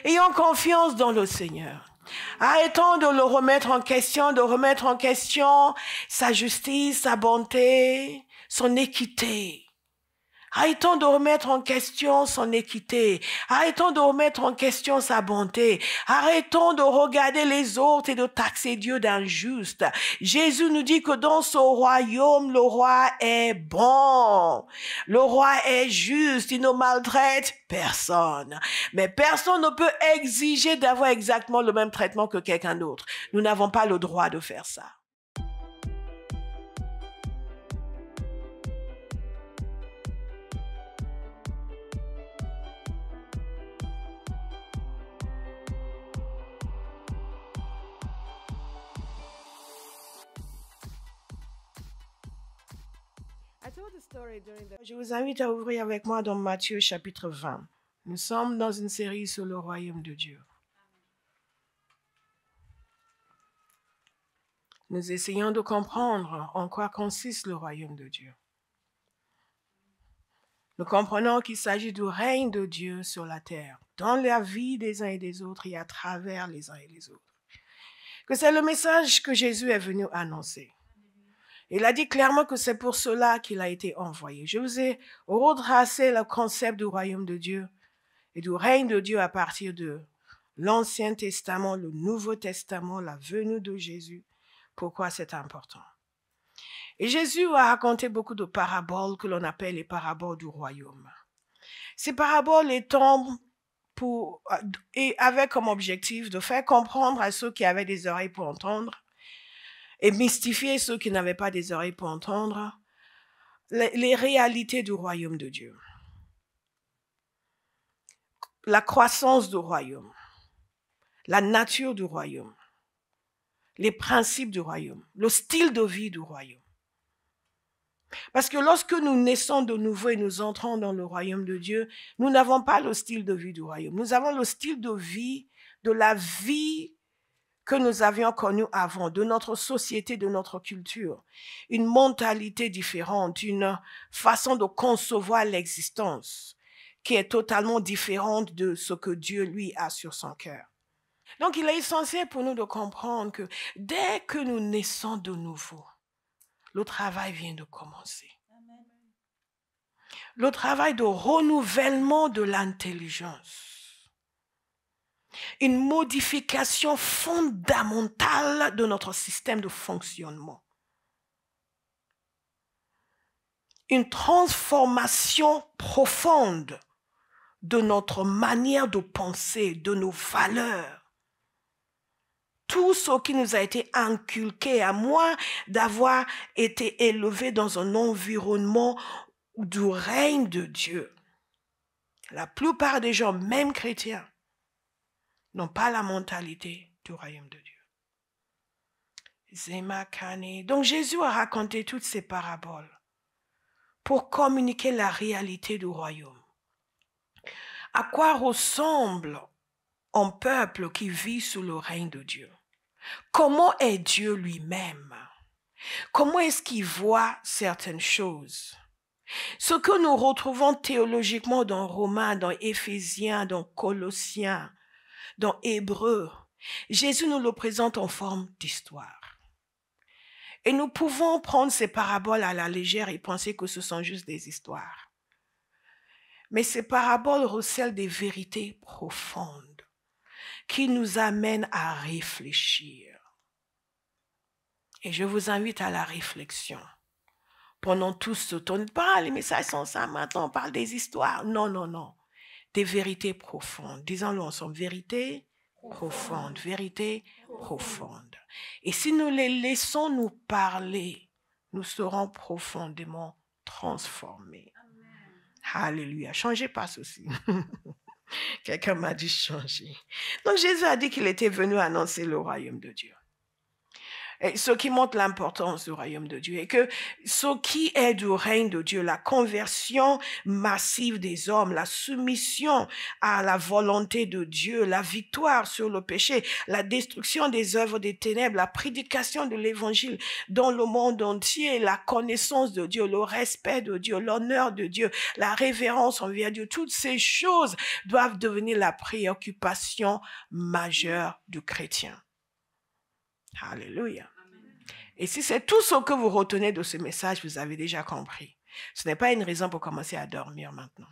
Ayons confiance dans le Seigneur. Arrêtons de le remettre en question, de remettre en question sa justice, sa bonté, son équité. Arrêtons de remettre en question son équité. Arrêtons de remettre en question sa bonté. Arrêtons de regarder les autres et de taxer Dieu d'injuste. Jésus nous dit que dans son royaume, le roi est bon. Le roi est juste. Il ne maltraite personne. Mais personne ne peut exiger d'avoir exactement le même traitement que quelqu'un d'autre. Nous n'avons pas le droit de faire ça. Je vous invite à ouvrir avec moi dans Matthieu chapitre 20. Nous sommes dans une série sur le royaume de Dieu. Nous essayons de comprendre en quoi consiste le royaume de Dieu. Nous comprenons qu'il s'agit du règne de Dieu sur la terre, dans la vie des uns et des autres et à travers les uns et les autres. Que c'est le message que Jésus est venu annoncer. Il a dit clairement que c'est pour cela qu'il a été envoyé. Je vous ai retracé le concept du royaume de Dieu et du règne de Dieu à partir de l'Ancien Testament, le Nouveau Testament, la venue de Jésus. Pourquoi c'est important? Et Jésus a raconté beaucoup de paraboles que l'on appelle les paraboles du royaume. Ces paraboles étant et avaient comme objectif de faire comprendre à ceux qui avaient des oreilles pour entendre et mystifier ceux qui n'avaient pas des oreilles pour entendre les réalités du royaume de Dieu. La croissance du royaume, la nature du royaume, les principes du royaume, le style de vie du royaume. Parce que lorsque nous naissons de nouveau et nous entrons dans le royaume de Dieu, nous n'avons pas le style de vie du royaume. Nous avons le style de vie de la vie que nous avions connu avant, de notre société, de notre culture. Une mentalité différente, une façon de concevoir l'existence qui est totalement différente de ce que Dieu, lui, a sur son cœur. Donc, il est essentiel pour nous de comprendre que dès que nous naissons de nouveau, le travail vient de commencer. Le travail de renouvellement de l'intelligence. Une modification fondamentale de notre système de fonctionnement. Une transformation profonde de notre manière de penser, de nos valeurs. Tout ce qui nous a été inculqué, à moins d'avoir été élevé dans un environnement du règne de Dieu. La plupart des gens, même chrétiens, n'ont pas la mentalité du royaume de Dieu. Donc Jésus a raconté toutes ces paraboles pour communiquer la réalité du royaume. À quoi ressemble un peuple qui vit sous le règne de Dieu? Comment est Dieu lui-même? Comment est-ce qu'il voit certaines choses? Ce que nous retrouvons théologiquement dans Romains, dans Éphésiens, dans Colossiens, dans Hébreux, Jésus nous le présente en forme d'histoire. Et nous pouvons prendre ces paraboles à la légère et penser que ce sont juste des histoires. Mais ces paraboles recèlent des vérités profondes qui nous amènent à réfléchir. Et je vous invite à la réflexion. Pendant tout ce temps, les messages sont ça, maintenant on parle des histoires. Non, non, non. Des vérités profondes. Disons-le ensemble, vérité profonde, vérité profonde. Et si nous les laissons nous parler, nous serons profondément transformés. Amen. Alléluia. Changez pas ceci. Quelqu'un m'a dit changer. Donc Jésus a dit qu'il était venu annoncer le royaume de Dieu. Et ce qui montre l'importance du royaume de Dieu. Et que ce qui est du règne de Dieu, la conversion massive des hommes, la soumission à la volonté de Dieu, la victoire sur le péché, la destruction des œuvres des ténèbres, la prédication de l'évangile dans le monde entier, la connaissance de Dieu, le respect de Dieu, l'honneur de Dieu, la révérence envers Dieu, toutes ces choses doivent devenir la préoccupation majeure du chrétien. Alléluia. Et si c'est tout ce que vous retenez de ce message, vous avez déjà compris. Ce n'est pas une raison pour commencer à dormir maintenant.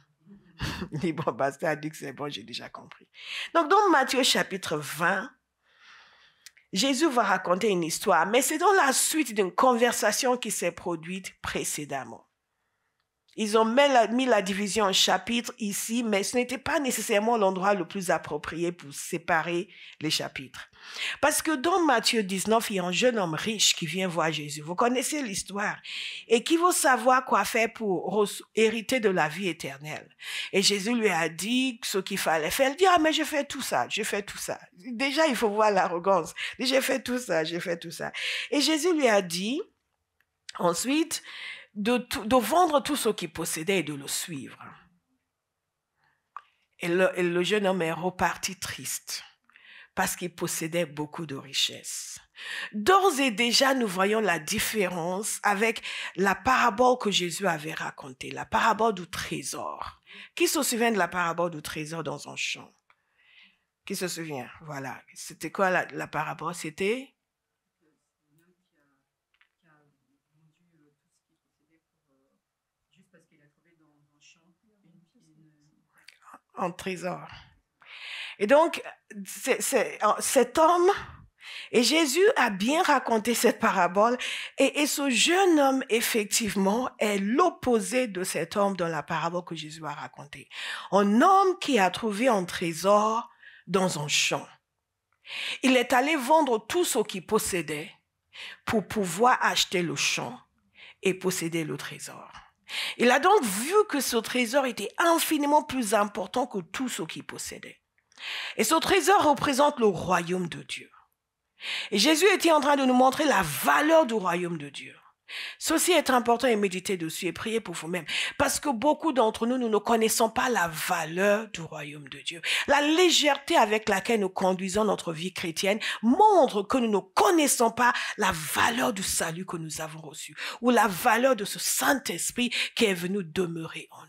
Le bon pasteur a dit que c'est bon, j'ai déjà compris. Donc, dans Matthieu chapitre 20, Jésus va raconter une histoire, mais c'est dans la suite d'une conversation qui s'est produite précédemment. Ils ont mis la division en chapitres ici, mais ce n'était pas nécessairement l'endroit le plus approprié pour séparer les chapitres. Parce que dans Matthieu 19, il y a un jeune homme riche qui vient voir Jésus. Vous connaissez l'histoire. Et qui veut savoir quoi faire pour hériter de la vie éternelle. Et Jésus lui a dit ce qu'il fallait faire. Il dit, ah, mais j'ai fait tout ça, j'ai fait tout ça. Déjà, il faut voir l'arrogance. Il dit, j'ai fait tout ça, j'ai fait tout ça. Et Jésus lui a dit, ensuite, de vendre tout ce qu'il possédait et de le suivre. Et le jeune homme est reparti triste parce qu'il possédait beaucoup de richesses. D'ores et déjà, nous voyons la différence avec la parabole que Jésus avait racontée, la parabole du trésor. Qui se souvient de la parabole du trésor dans un champ? Qui se souvient? Voilà. C'était quoi la parabole? C'était... en trésor. Et donc, cet homme, et Jésus a bien raconté cette parabole, et ce jeune homme, effectivement, est l'opposé de cet homme dans la parabole que Jésus a racontée. Un homme qui a trouvé un trésor dans un champ. Il est allé vendre tout ce qu'il possédait pour pouvoir acheter le champ et posséder le trésor. Il a donc vu que ce trésor était infiniment plus important que tout ce qu'il possédait. Et ce trésor représente le royaume de Dieu. Et Jésus était en train de nous montrer la valeur du royaume de Dieu. Ceci est important et méditez dessus et priez pour vous-même. Parce que beaucoup d'entre nous, nous ne connaissons pas la valeur du royaume de Dieu. La légèreté avec laquelle nous conduisons notre vie chrétienne montre que nous ne connaissons pas la valeur du salut que nous avons reçu ou la valeur de ce Saint-Esprit qui est venu demeurer en nous.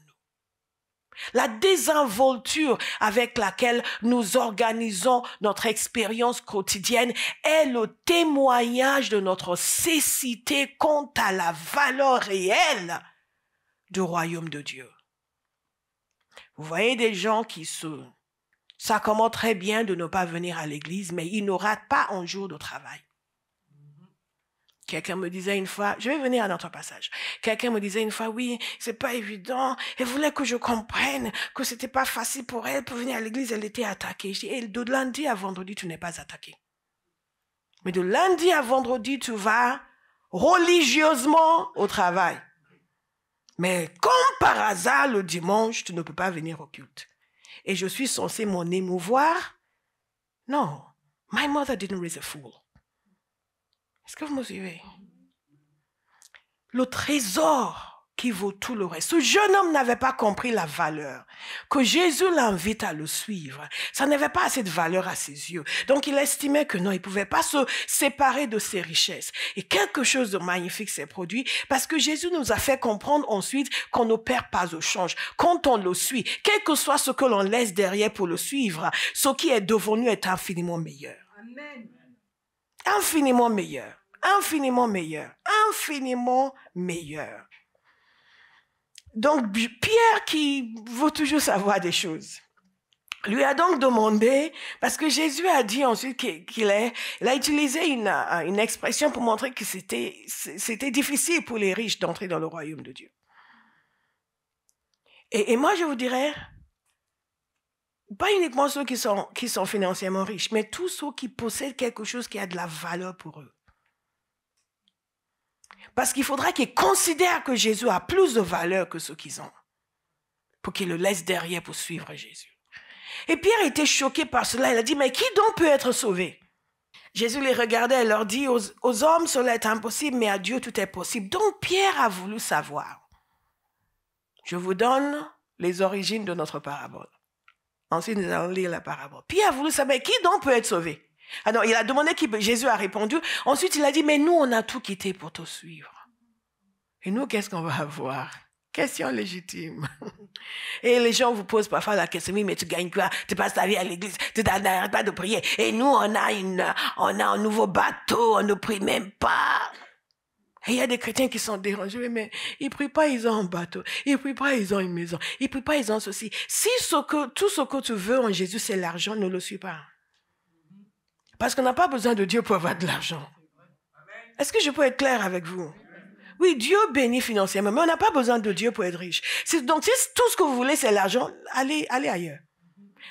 La désinvolture avec laquelle nous organisons notre expérience quotidienne est le témoignage de notre cécité quant à la valeur réelle du royaume de Dieu. Vous voyez des gens qui s'accommodent très bien de ne pas venir à l'église, mais ils ne ratent pas un jour de travail. Quelqu'un me disait une fois, je vais venir à notre passage. Quelqu'un me disait une fois, oui, c'est pas évident. Elle voulait que je comprenne que c'était pas facile pour elle pour venir à l'église. Elle était attaquée. Je dis, et de lundi à vendredi, tu n'es pas attaqué. Mais de lundi à vendredi, tu vas religieusement au travail. Mais comme par hasard, le dimanche, tu ne peux pas venir au culte. Et je suis censé m'en émouvoir? Non. My mother didn't raise a fool. Est-ce que vous me suivez? Le trésor qui vaut tout le reste. Ce jeune homme n'avait pas compris la valeur. Que Jésus l'invite à le suivre. Ça n'avait pas assez de valeur à ses yeux. Donc il estimait que non, il ne pouvait pas se séparer de ses richesses. Et quelque chose de magnifique s'est produit parce que Jésus nous a fait comprendre ensuite qu'on ne perd pas au change. Quand on le suit, quel que soit ce que l'on laisse derrière pour le suivre, ce qui est devenu est infiniment meilleur. Amen. Infiniment meilleur, infiniment meilleur, infiniment meilleur. Donc, Pierre, qui veut toujours savoir des choses, lui a donc demandé, parce que Jésus a dit ensuite qu'il a utilisé une expression pour montrer que c'était difficile pour les riches d'entrer dans le royaume de Dieu. Et moi, je vous dirais, pas uniquement ceux qui sont financièrement riches, mais tous ceux qui possèdent quelque chose qui a de la valeur pour eux. Parce qu'il faudra qu'ils considèrent que Jésus a plus de valeur que ceux qu'ils ont, pour qu'ils le laissent derrière pour suivre Jésus. Et Pierre était choqué par cela. Il a dit, mais qui donc peut être sauvé? Jésus les regardait et leur dit, aux hommes cela est impossible, mais à Dieu tout est possible. Donc Pierre a voulu savoir. Je vous donne les origines de notre parabole. Ensuite, nous allons lire la parabole. Pierre a voulu savoir, qui donc peut être sauvé? Alors, il a demandé qui, Jésus a répondu. Ensuite, il a dit, mais nous, on a tout quitté pour te suivre. Et nous, qu'est-ce qu'on va avoir? Question légitime. Et les gens vous posent parfois la question, oui, mais tu gagnes quoi? Tu passes ta vie à l'église, tu n'arrêtes pas de prier. Et nous, on a un nouveau bateau, on ne prie même pas. Et il y a des chrétiens qui sont dérangés, mais ils ne prient pas, ils ont un bateau. Ils ne prient pas, ils ont une maison. Ils ne prient pas, ils ont ceci. Si tout ce que tu veux en Jésus, c'est l'argent, ne le suis pas. Parce qu'on n'a pas besoin de Dieu pour avoir de l'argent. Est-ce que je peux être clair avec vous? Oui, Dieu bénit financièrement, mais on n'a pas besoin de Dieu pour être riche. Donc, si tout ce que vous voulez, c'est l'argent, allez ailleurs.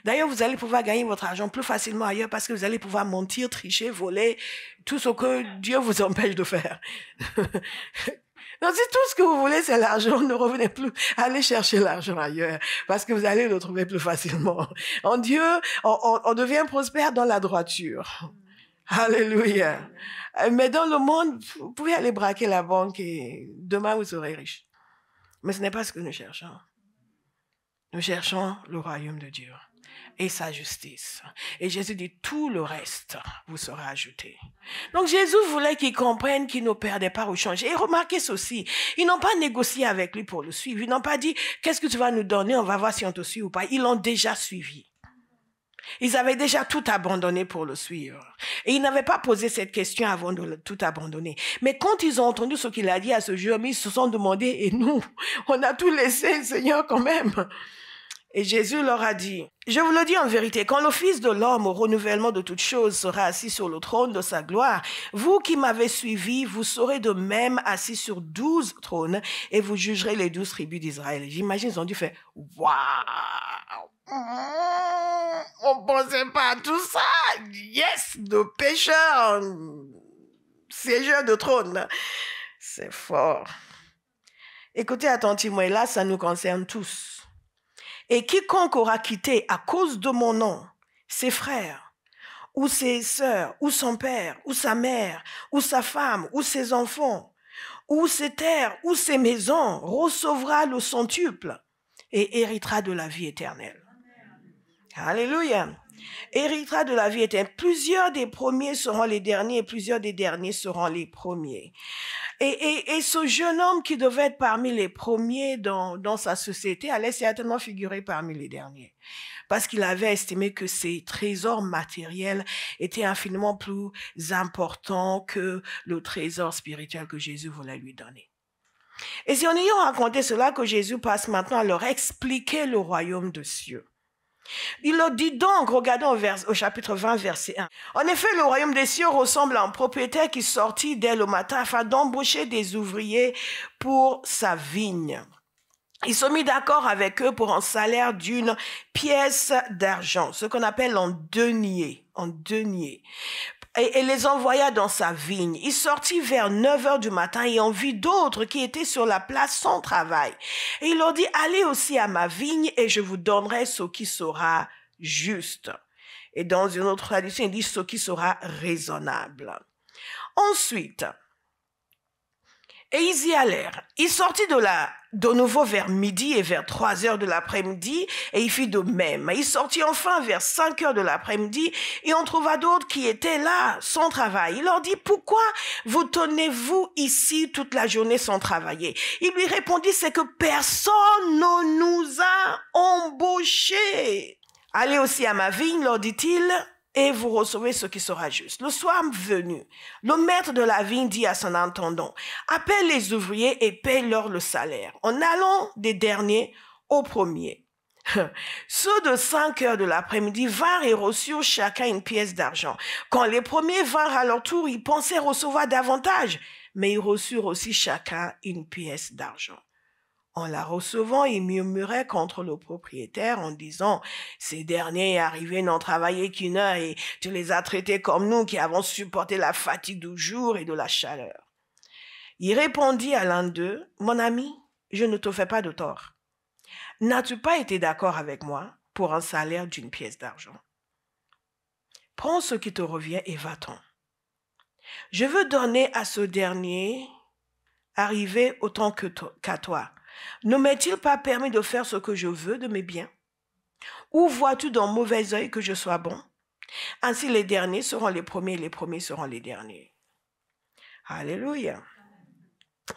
D'ailleurs, vous allez pouvoir gagner votre argent plus facilement ailleurs parce que vous allez pouvoir mentir, tricher, voler, tout ce que Dieu vous empêche de faire. Donc, si tout ce que vous voulez, c'est l'argent, ne revenez plus. Allez chercher l'argent ailleurs parce que vous allez le trouver plus facilement. En Dieu, on devient prospère dans la droiture. Alléluia. Mais dans le monde, vous pouvez aller braquer la banque et demain vous serez riche. Mais ce n'est pas ce que nous cherchons. Nous cherchons le royaume de Dieu et sa justice. Et Jésus dit, tout le reste vous sera ajouté. Donc Jésus voulait qu'ils comprennent qu'ils ne perdaient pas au change. Et remarquez ceci, ils n'ont pas négocié avec lui pour le suivre. Ils n'ont pas dit, qu'est-ce que tu vas nous donner, on va voir si on te suit ou pas. Ils l'ont déjà suivi. Ils avaient déjà tout abandonné pour le suivre. Et ils n'avaient pas posé cette question avant de tout abandonner. Mais quand ils ont entendu ce qu'il a dit à ce jeune homme, ils se sont demandé, et nous, on a tout laissé, Seigneur, quand même. Et Jésus leur a dit, je vous le dis en vérité, quand le Fils de l'homme au renouvellement de toutes choses sera assis sur le trône de sa gloire, vous qui m'avez suivi, vous serez de même assis sur 12 trônes et vous jugerez les 12 tribus d'Israël. J'imagine, ils ont dû faire, waouh! On pensait pas à tout ça. Yes, de pécheurs, siégeurs de trône. C'est fort. Écoutez attentivement, et là, ça nous concerne tous. Et quiconque aura quitté à cause de mon nom ses frères, ou ses sœurs, ou son père, ou sa mère, ou sa femme, ou ses enfants, ou ses terres, ou ses maisons, recevra le centuple et héritera de la vie éternelle. Alléluia. Héritera de la vie éternelle. Plusieurs des premiers seront les derniers et plusieurs des derniers seront les premiers. Et ce jeune homme qui devait être parmi les premiers dans sa société allait certainement figurer parmi les derniers. Parce qu'il avait estimé que ses trésors matériels étaient infiniment plus importants que le trésor spirituel que Jésus voulait lui donner. Et c'est en ayant raconté cela que Jésus passe maintenant à leur expliquer le royaume des cieux. Il leur dit donc, regardons au chapitre 20, verset 1. En effet, le royaume des cieux ressemble à un propriétaire qui sortit dès le matin afin d'embaucher des ouvriers pour sa vigne. Il se mit d'accord avec eux pour un salaire d'une pièce d'argent, ce qu'on appelle un denier. Et les envoya dans sa vigne. Il sortit vers 9 heures du matin et en vit d'autres qui étaient sur la place sans travail. Et il leur dit, allez aussi à ma vigne et je vous donnerai ce qui sera juste. Et dans une autre tradition, il dit ce qui sera raisonnable. Ensuite, et ils y allèrent. Il sortit de nouveau vers midi et vers 3 heures de l'après-midi, et il fit de même. Il sortit enfin vers 5 heures de l'après-midi, et on trouva d'autres qui étaient là, sans travail. Il leur dit, pourquoi vous tenez-vous ici toute la journée sans travailler? Il lui répondit, c'est que personne ne nous a embauchés. Allez aussi à ma vigne, leur dit-il, et vous recevez ce qui sera juste. Le soir venu, le maître de la vigne dit à son intendant, appelle les ouvriers et paye-leur le salaire, en allant des derniers aux premiers. Ceux de 5 heures de l'après-midi vinrent et reçurent chacun une pièce d'argent. Quand les premiers vinrent à leur tour, ils pensaient recevoir davantage, mais ils reçurent aussi chacun une pièce d'argent. En la recevant, il murmurait contre le propriétaire en disant, ces derniers arrivés n'ont travaillé qu'une heure et tu les as traités comme nous qui avons supporté la fatigue du jour et de la chaleur. Il répondit à l'un d'eux, mon ami, je ne te fais pas de tort. N'as-tu pas été d'accord avec moi pour un salaire d'une pièce d'argent? Prends ce qui te revient et va-t'en. Je veux donner à ce dernier arriver autant qu'à toi. Ne m'est-il pas permis de faire ce que je veux de mes biens? Ou vois-tu d'un mauvais œil que je sois bon? Ainsi les derniers seront les premiers et les premiers seront les derniers. Alléluia.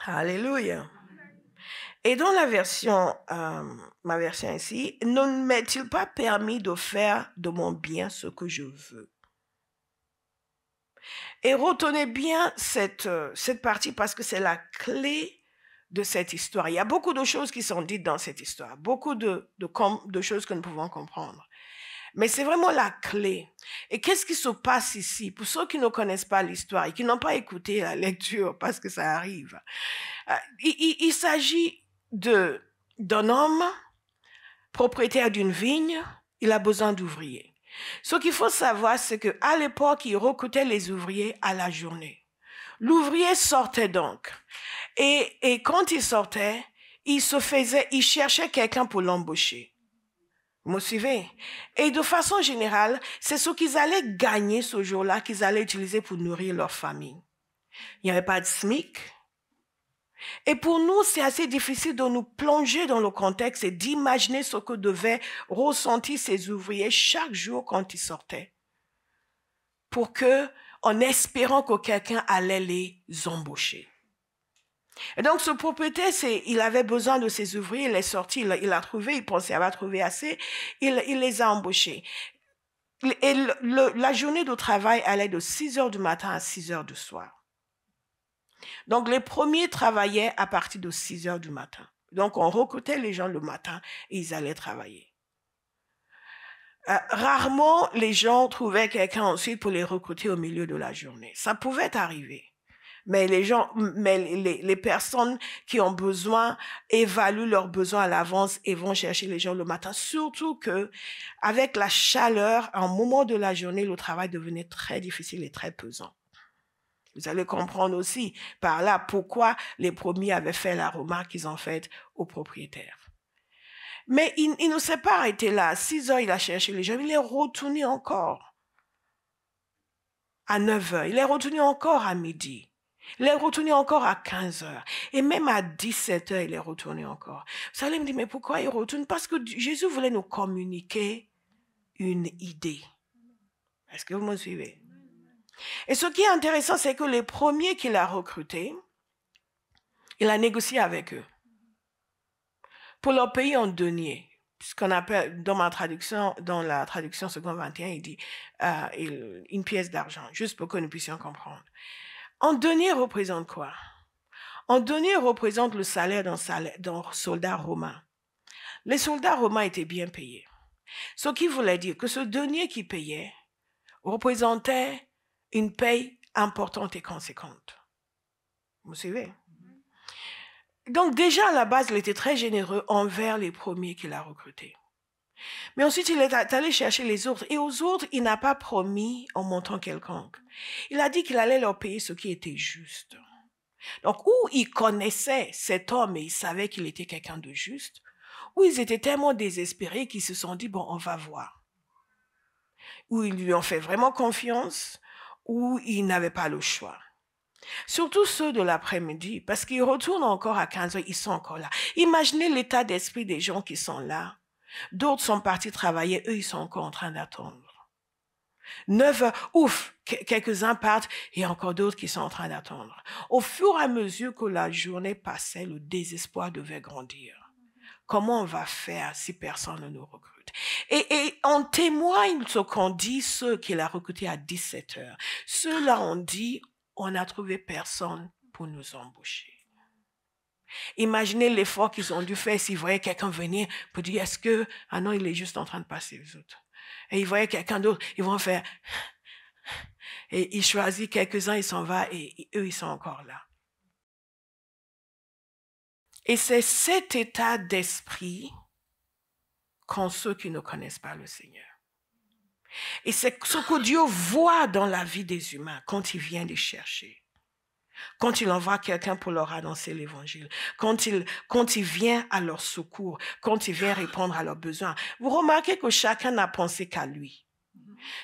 Alléluia. Et dans la version, ma version ici, ne m'est-il pas permis de faire de mon bien ce que je veux? Et retenez bien cette partie parce que c'est la clé de cette histoire. Il y a beaucoup de choses qui sont dites dans cette histoire, beaucoup de choses que nous pouvons comprendre. Mais c'est vraiment la clé. Et qu'est-ce qui se passe ici? Pour ceux qui ne connaissent pas l'histoire et qui n'ont pas écouté la lecture parce que ça arrive, il s'agit d'un homme propriétaire d'une vigne, il a besoin d'ouvriers. Ce qu'il faut savoir, c'est qu'à l'époque, il recrutait les ouvriers à la journée. L'ouvrier sortait donc. Et quand il sortait, il cherchait quelqu'un pour l'embaucher. Vous me suivez? Et de façon générale, c'est ce qu'ils allaient gagner ce jour-là qu'ils allaient utiliser pour nourrir leur famille. Il n'y avait pas de SMIC. Et pour nous, c'est assez difficile de nous plonger dans le contexte et d'imaginer ce que devaient ressentir ces ouvriers chaque jour quand ils sortaient. En espérant que quelqu'un allait les embaucher. Et donc, ce propriétaire, il avait besoin de ses ouvriers, il est sorti, il a trouvé, il pensait avoir trouvé assez, il les a embauchés. Et la journée de travail allait de 6 heures du matin à 6 heures du soir. Donc, les premiers travaillaient à partir de 6 heures du matin. Donc, on recrutait les gens le matin et ils allaient travailler. Rarement, les gens trouvaient quelqu'un ensuite pour les recruter au milieu de la journée. Ça pouvait arriver. Mais les personnes qui ont besoin évaluent leurs besoins à l'avance et vont chercher les gens le matin. Surtout que, avec la chaleur, à un moment de la journée, le travail devenait très difficile et très pesant. Vous allez comprendre aussi par là pourquoi les premiers avaient fait la remarque qu'ils ont faite aux propriétaires. Mais il ne s'est pas arrêté là. À 6 heures, il a cherché les gens. Il est retourné encore à 9 heures. Il est retourné encore à midi. Il est retourné encore à 15 heures. Et même à 17 heures, il est retourné encore. Vous allez me dire, mais pourquoi il retourne? Parce que Jésus voulait nous communiquer une idée. Est-ce que vous me suivez? Et ce qui est intéressant, c'est que les premiers qu'il a recrutés, il a négocié avec eux pour leur payer en deniers. Ce qu'on appelle, dans la traduction seconde 21, il dit une pièce d'argent, juste pour que nous puissions comprendre. En deniers représente quoi? En deniers représente le salaire d'un soldat romain. Les soldats romains étaient bien payés. Ce qui voulait dire que ce denier qui payait représentait une paye importante et conséquente. Vous me suivez? Donc déjà, à la base, il était très généreux envers les premiers qu'il a recrutés. Mais ensuite, il est allé chercher les autres. Et aux autres, il n'a pas promis un montant quelconque. Il a dit qu'il allait leur payer ce qui était juste. Donc, ou ils connaissaient cet homme et ils savaient qu'il était quelqu'un de juste, ou ils étaient tellement désespérés qu'ils se sont dit, bon, on va voir. Ou ils lui ont fait vraiment confiance, ou ils n'avaient pas le choix. Surtout ceux de l'après-midi, parce qu'ils retournent encore à 15 heures, ils sont encore là. Imaginez l'état d'esprit des gens qui sont là. D'autres sont partis travailler, eux, ils sont encore en train d'attendre. 9 heures, ouf, quelques-uns partent, et il y a encore d'autres qui sont en train d'attendre. Au fur et à mesure que la journée passait, le désespoir devait grandir. Comment on va faire si personne ne nous recrute? Et on témoigne ce qu'ont dit ceux qu'il a recrutés à 17 heures. Ceux-là ont dit, on n'a trouvé personne pour nous embaucher. Imaginez l'effort qu'ils ont dû faire s'ils voyaient quelqu'un venir pour dire, est-ce que, ah non, il est juste en train de passer les autres. Et ils voyaient quelqu'un d'autre, ils vont faire, et il choisit quelques-uns, il s'en va, et eux, ils sont encore là. Et c'est cet état d'esprit qu'ont ceux qui ne connaissent pas le Seigneur. Et c'est ce que Dieu voit dans la vie des humains quand il vient les chercher. Quand il envoie quelqu'un pour leur annoncer l'évangile, quand il vient à leur secours, quand il vient répondre à leurs besoins. Vous remarquez que chacun n'a pensé qu'à lui.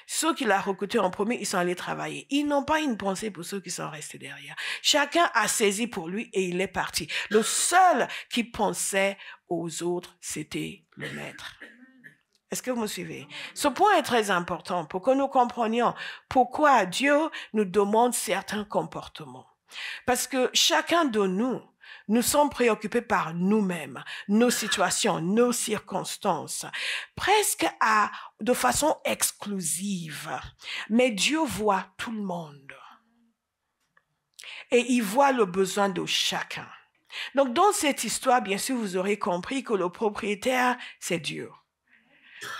Ceux qu'il a recrutés en premier, ils sont allés travailler. Ils n'ont pas une pensée pour ceux qui sont restés derrière. Chacun a saisi pour lui et il est parti. Le seul qui pensait aux autres, c'était le maître. Est-ce que vous me suivez? Ce point est très important pour que nous comprenions pourquoi Dieu nous demande certains comportements. Parce que chacun de nous sommes préoccupés par nous-mêmes, nos situations, nos circonstances, presque de façon exclusive. Mais Dieu voit tout le monde. Et il voit le besoin de chacun. Donc, dans cette histoire, bien sûr, vous aurez compris que le propriétaire, c'est Dieu.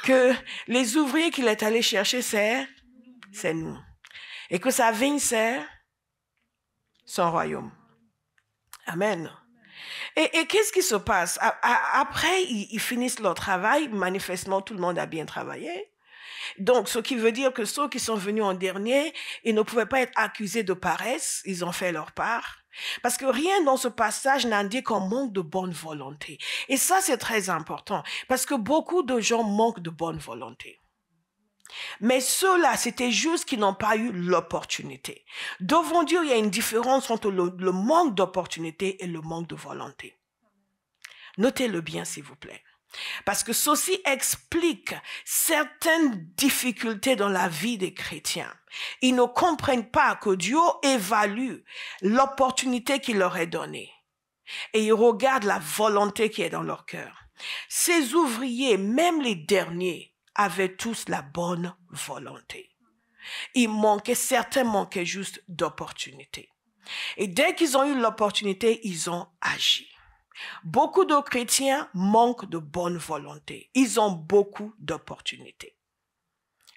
Que les ouvriers qu'il est allé chercher, c'est nous. Et que sa vigne, c'est son royaume. Amen. Et qu'est-ce qui se passe? Après, ils finissent leur travail. Manifestement, tout le monde a bien travaillé. Donc, ce qui veut dire que ceux qui sont venus en dernier, ils ne pouvaient pas être accusés de paresse. Ils ont fait leur part. Parce que rien dans ce passage n'indique qu'on manque de bonne volonté. Et ça, c'est très important. Parce que beaucoup de gens manquent de bonne volonté. Mais ceux-là, c'était juste qu'ils n'ont pas eu l'opportunité. Devant Dieu, il y a une différence entre le manque d'opportunité et le manque de volonté. Notez-le bien, s'il vous plaît. Parce que ceci explique certaines difficultés dans la vie des chrétiens. Ils ne comprennent pas que Dieu évalue l'opportunité qu'il leur est donnée. Et ils regardent la volonté qui est dans leur cœur. Ces ouvriers, même les derniers, avaient tous la bonne volonté. Certains manquaient juste d'opportunité. Et dès qu'ils ont eu l'opportunité, ils ont agi. Beaucoup de chrétiens manquent de bonne volonté. Ils ont beaucoup d'opportunités.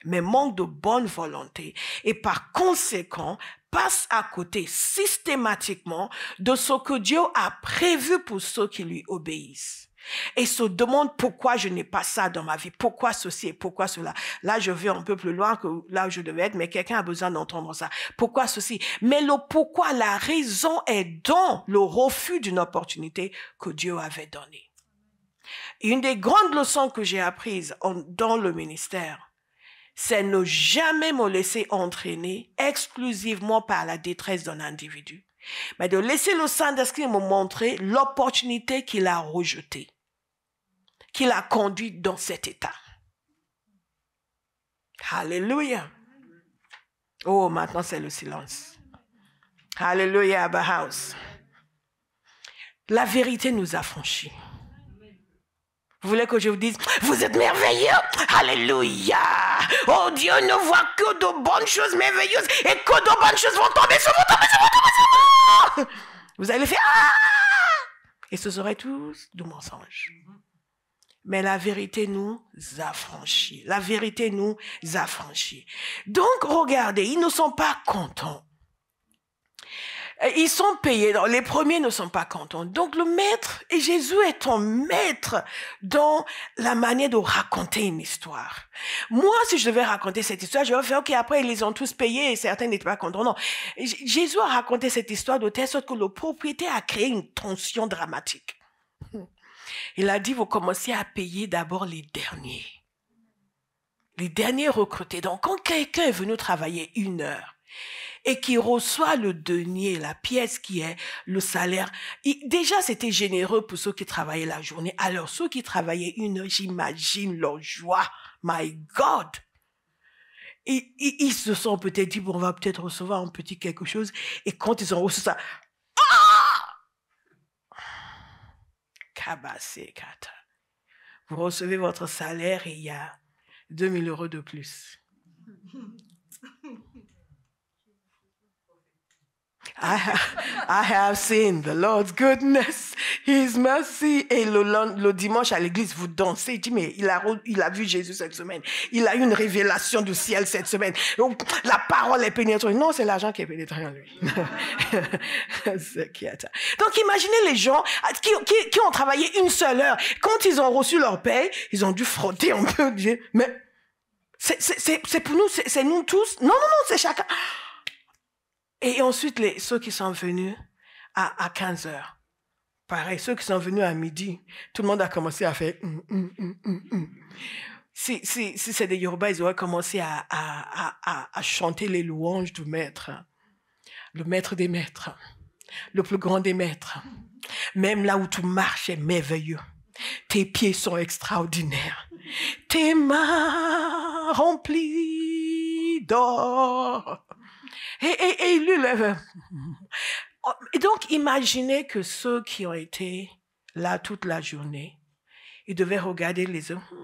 Mais manquent de bonne volonté et par conséquent passent à côté systématiquement de ce que Dieu a prévu pour ceux qui lui obéissent. Et se demandent pourquoi je n'ai pas ça dans ma vie, pourquoi ceci et pourquoi cela. Là, je vais un peu plus loin que là où je devais être, mais quelqu'un a besoin d'entendre ça. Pourquoi ceci? Mais le pourquoi, la raison est dans le refus d'une opportunité que Dieu avait donnée. Une des grandes leçons que j'ai apprises dans le ministère, c'est ne jamais me laisser entraîner exclusivement par la détresse d'un individu, mais de laisser le Saint-Esprit me montrer l'opportunité qu'il a rejetée, qu'il a conduite dans cet état. Alléluia. Oh, maintenant c'est le silence. Alléluia, Abba House. La vérité nous affranchit. Vous voulez que je vous dise, vous êtes merveilleux? Alléluia. Oh, Dieu ne voit que de bonnes choses merveilleuses et que de bonnes choses vont tomber sur vous, Vous allez faire ah! Et ce serait tous du mensonge. Mais la vérité nous affranchit. La vérité nous affranchit. Donc, regardez, ils ne sont pas contents. Ils sont payés. Les premiers ne sont pas contents. Donc, le maître, et Jésus est un maître dans la manière de raconter une histoire. Moi, si je devais raconter cette histoire, je vais faire, OK, après, ils les ont tous payés et certains n'étaient pas contents. Non. Jésus a raconté cette histoire de telle sorte que le propriétaire a créé une tension dramatique. Il a dit, vous commencez à payer d'abord les derniers. Les derniers recrutés. Donc, quand quelqu'un est venu travailler 1 heure, et qui reçoit le denier, la pièce qui est le salaire. Déjà, c'était généreux pour ceux qui travaillaient la journée. Alors, ceux qui travaillaient 1 heure, j'imagine leur joie. My God! Ils se sont peut-être dit, bon, on va peut-être recevoir un petit quelque chose. Et quand ils ont reçu ça, Kabasekata. Vous recevez votre salaire et il y a 2 000 € de plus. I have seen the Lord's goodness, His mercy. Et le dimanche à l'église, vous dansez. Il dit, mais il a vu Jésus cette semaine. Il a eu une révélation du ciel cette semaine. Donc, la parole est pénétrée. Non, c'est l'argent qui est pénétré en lui. Donc, imaginez les gens qui ont travaillé 1 seule heure. Quand ils ont reçu leur paye, ils ont dû frotter un peu. Mais c'est pour nous, c'est nous tous. Non, c'est chacun. Et ensuite, ceux qui sont venus à 15 heures, pareil, ceux qui sont venus à midi, tout le monde a commencé à faire Si c'est des Yoruba, ils auraient commencé à chanter les louanges du maître. Le maître des maîtres. Le plus grand des maîtres. Même là où tu marches est merveilleux. Tes pieds sont extraordinaires. Tes mains remplies d'or. Et lui lève. Et donc, imaginez que ceux qui ont été là toute la journée, ils devaient regarder les autres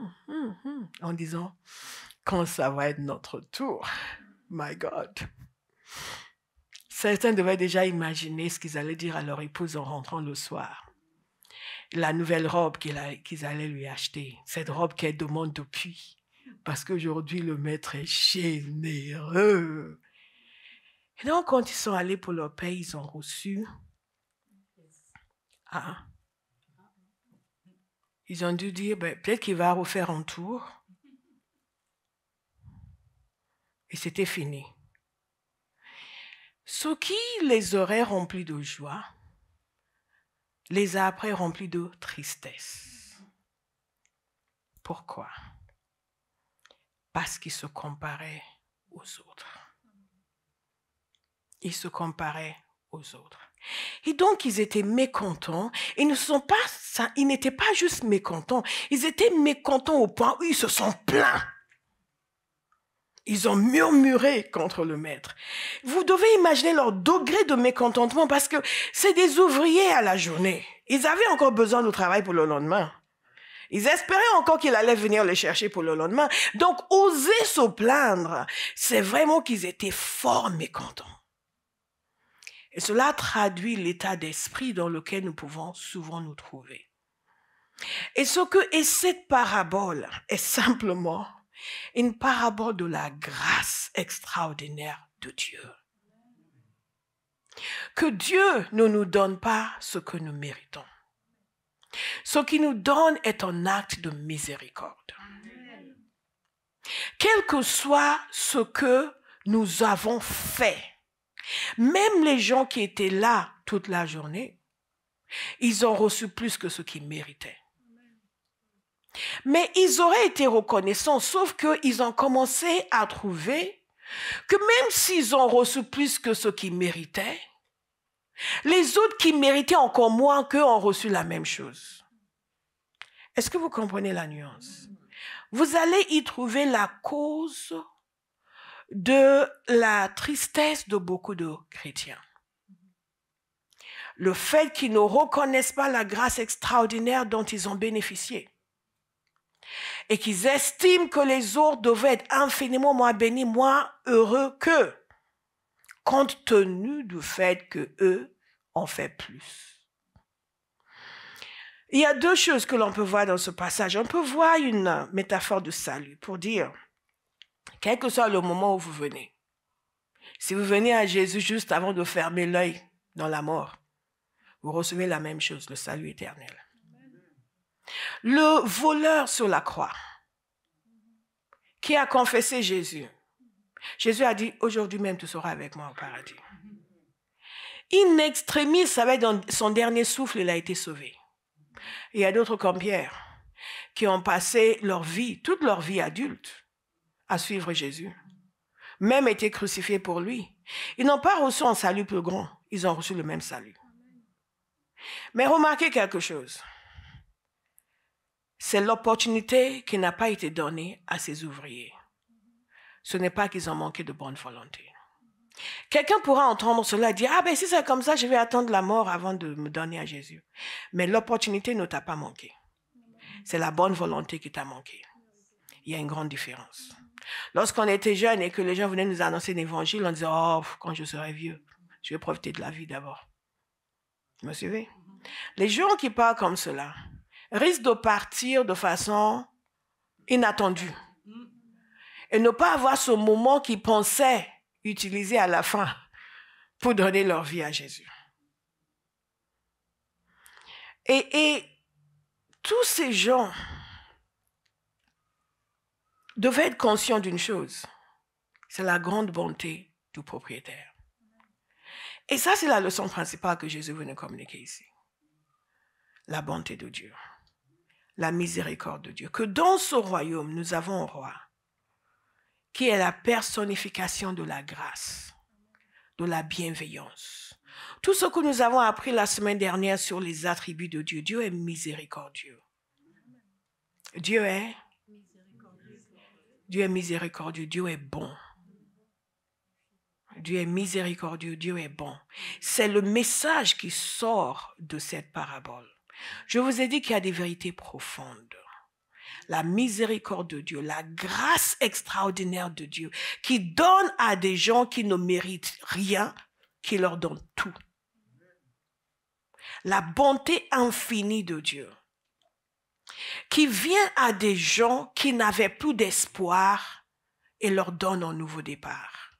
en disant, quand ça va être notre tour, my God. Certains devaient déjà imaginer ce qu'ils allaient dire à leur épouse en rentrant le soir. La nouvelle robe qu'ils allaient lui acheter, cette robe qu'elle demande depuis, parce qu'aujourd'hui le maître est généreux. Et donc, quand ils sont allés pour leur paie, ils ont reçu. Ils ont dû dire, peut-être qu'il va refaire un tour. Et c'était fini. Ce qui les aurait remplis de joie, les a après remplis de tristesse. Pourquoi? Parce qu'ils se comparaient aux autres. Ils se comparaient aux autres. Et donc, ils étaient mécontents. Ils n'étaient pas juste mécontents. Ils étaient mécontents au point où ils se sont plaints. Ils ont murmuré contre le maître. Vous devez imaginer leur degré de mécontentement parce que c'est des ouvriers à la journée. Ils avaient encore besoin de travail pour le lendemain. Ils espéraient encore qu'il allait venir les chercher pour le lendemain. Donc, oser se plaindre, c'est vraiment qu'ils étaient fort mécontents. Et cela traduit l'état d'esprit dans lequel nous pouvons souvent nous trouver. Et cette parabole est simplement une parabole de la grâce extraordinaire de Dieu. Que Dieu ne nous donne pas ce que nous méritons. Ce qu'il nous donne est un acte de miséricorde. Quel que soit ce que nous avons fait, même les gens qui étaient là toute la journée, ils ont reçu plus que ce qu'ils méritaient. Mais ils auraient été reconnaissants, sauf qu'ils ont commencé à trouver que même s'ils ont reçu plus que ce qu'ils méritaient, les autres qui méritaient encore moins qu'eux ont reçu la même chose. Est-ce que vous comprenez la nuance? Vous allez y trouver la cause de la tristesse de beaucoup de chrétiens. Le fait qu'ils ne reconnaissent pas la grâce extraordinaire dont ils ont bénéficié. Et qu'ils estiment que les autres devaient être infiniment moins bénis, moins heureux qu'eux, compte tenu du fait qu'eux ont fait plus. Il y a deux choses que l'on peut voir dans ce passage. On peut voir une métaphore de salut pour dire, quel que soit le moment où vous venez, si vous venez à Jésus juste avant de fermer l'œil dans la mort, vous recevez la même chose, le salut éternel. Le voleur sur la croix, qui a confessé Jésus. Jésus a dit, aujourd'hui même tu seras avec moi au paradis. In extremis, ça va être dans son dernier souffle, il a été sauvé. Il y a d'autres comme Pierre, qui ont passé leur vie, toute leur vie adulte, à suivre Jésus. Même été crucifiés pour lui. Ils n'ont pas reçu un salut plus grand, ils ont reçu le même salut. Mais remarquez quelque chose. C'est l'opportunité qui n'a pas été donnée à ces ouvriers. Ce n'est pas qu'ils ont manqué de bonne volonté. Quelqu'un pourra entendre cela et dire, ah ben si c'est comme ça, je vais attendre la mort avant de me donner à Jésus. Mais l'opportunité ne t'a pas manqué. C'est la bonne volonté qui t'a manqué. Il y a une grande différence. Lorsqu'on était jeunes et que les gens venaient nous annoncer l'évangile, on disait, oh, quand je serai vieux, je vais profiter de la vie d'abord. Vous me suivez? Les gens qui parlent comme cela risquent de partir de façon inattendue et ne pas avoir ce moment qu'ils pensaient utiliser à la fin pour donner leur vie à Jésus. Et tous ces gens devaient être conscients d'une chose, c'est la grande bonté du propriétaire. Et ça, c'est la leçon principale que Jésus venait communiquer ici. La bonté de Dieu. la miséricorde de Dieu. Que dans ce royaume, nous avons un roi qui est la personnification de la grâce, de la bienveillance. Tout ce que nous avons appris la semaine dernière sur les attributs de Dieu, Dieu est miséricordieux. Dieu est miséricordieux, Dieu est bon. Dieu est miséricordieux, Dieu est bon. C'est le message qui sort de cette parabole. Je vous ai dit qu'il y a des vérités profondes. La miséricorde de Dieu, la grâce extraordinaire de Dieu, qui donne à des gens qui ne méritent rien, qui leur donne tout. La bonté infinie de Dieu, qui vient à des gens qui n'avaient plus d'espoir et leur donne un nouveau départ.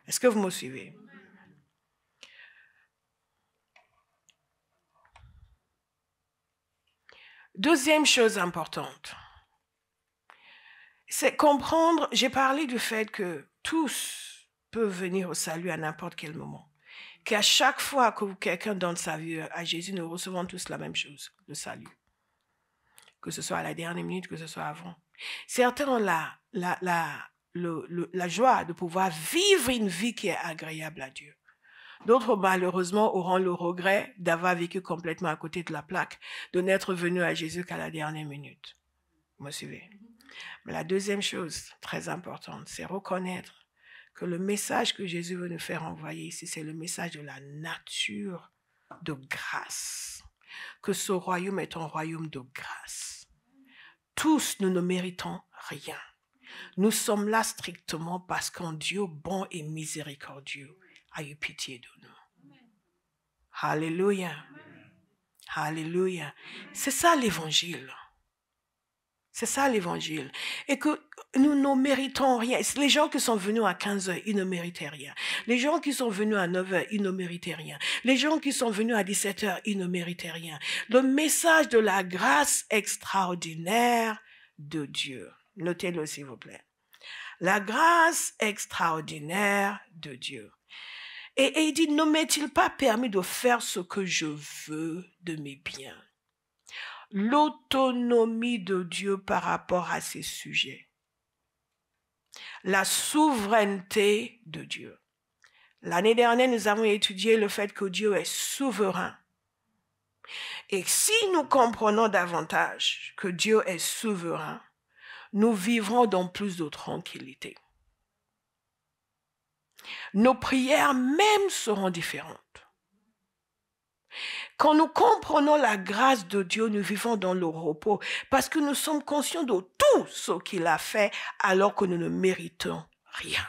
Est-ce que vous me suivez? Deuxième chose importante, c'est comprendre, j'ai parlé du fait que tous peuvent venir au salut à n'importe quel moment. Qu'à chaque fois que quelqu'un donne sa vie à Jésus, nous recevons tous la même chose, le salut. Que ce soit à la dernière minute, que ce soit avant. Certains ont la joie de pouvoir vivre une vie qui est agréable à Dieu. D'autres, malheureusement, auront le regret d'avoir vécu complètement à côté de la plaque, de n'être venu à Jésus qu'à la dernière minute. Vous me suivez? Mais la deuxième chose très importante, c'est reconnaître que le message que Jésus veut nous faire envoyer ici, c'est le message de la nature de grâce. Que ce royaume est un royaume de grâce. Tous, nous ne méritons rien. Nous sommes là strictement parce qu'un Dieu bon et miséricordieux a eu pitié de nous. Alléluia. Alléluia. C'est ça l'évangile. C'est ça l'évangile. Et que nous ne méritons rien. Les gens qui sont venus à 15 heures, ils ne méritaient rien. Les gens qui sont venus à 9 heures, ils ne méritaient rien. Les gens qui sont venus à 17 heures, ils ne méritaient rien. Le message de la grâce extraordinaire de Dieu. Notez-le s'il vous plaît. La grâce extraordinaire de Dieu. Et il dit, ne m'est-il pas permis de faire ce que je veux de mes biens? L'autonomie de Dieu par rapport à ses sujets. La souveraineté de Dieu. L'année dernière, nous avons étudié le fait que Dieu est souverain. Et si nous comprenons davantage que Dieu est souverain, nous vivrons dans plus de tranquillité. Nos prières même seront différentes. Quand nous comprenons la grâce de Dieu, nous vivons dans le repos parce que nous sommes conscients de tout ce qu'il a fait alors que nous ne méritons rien.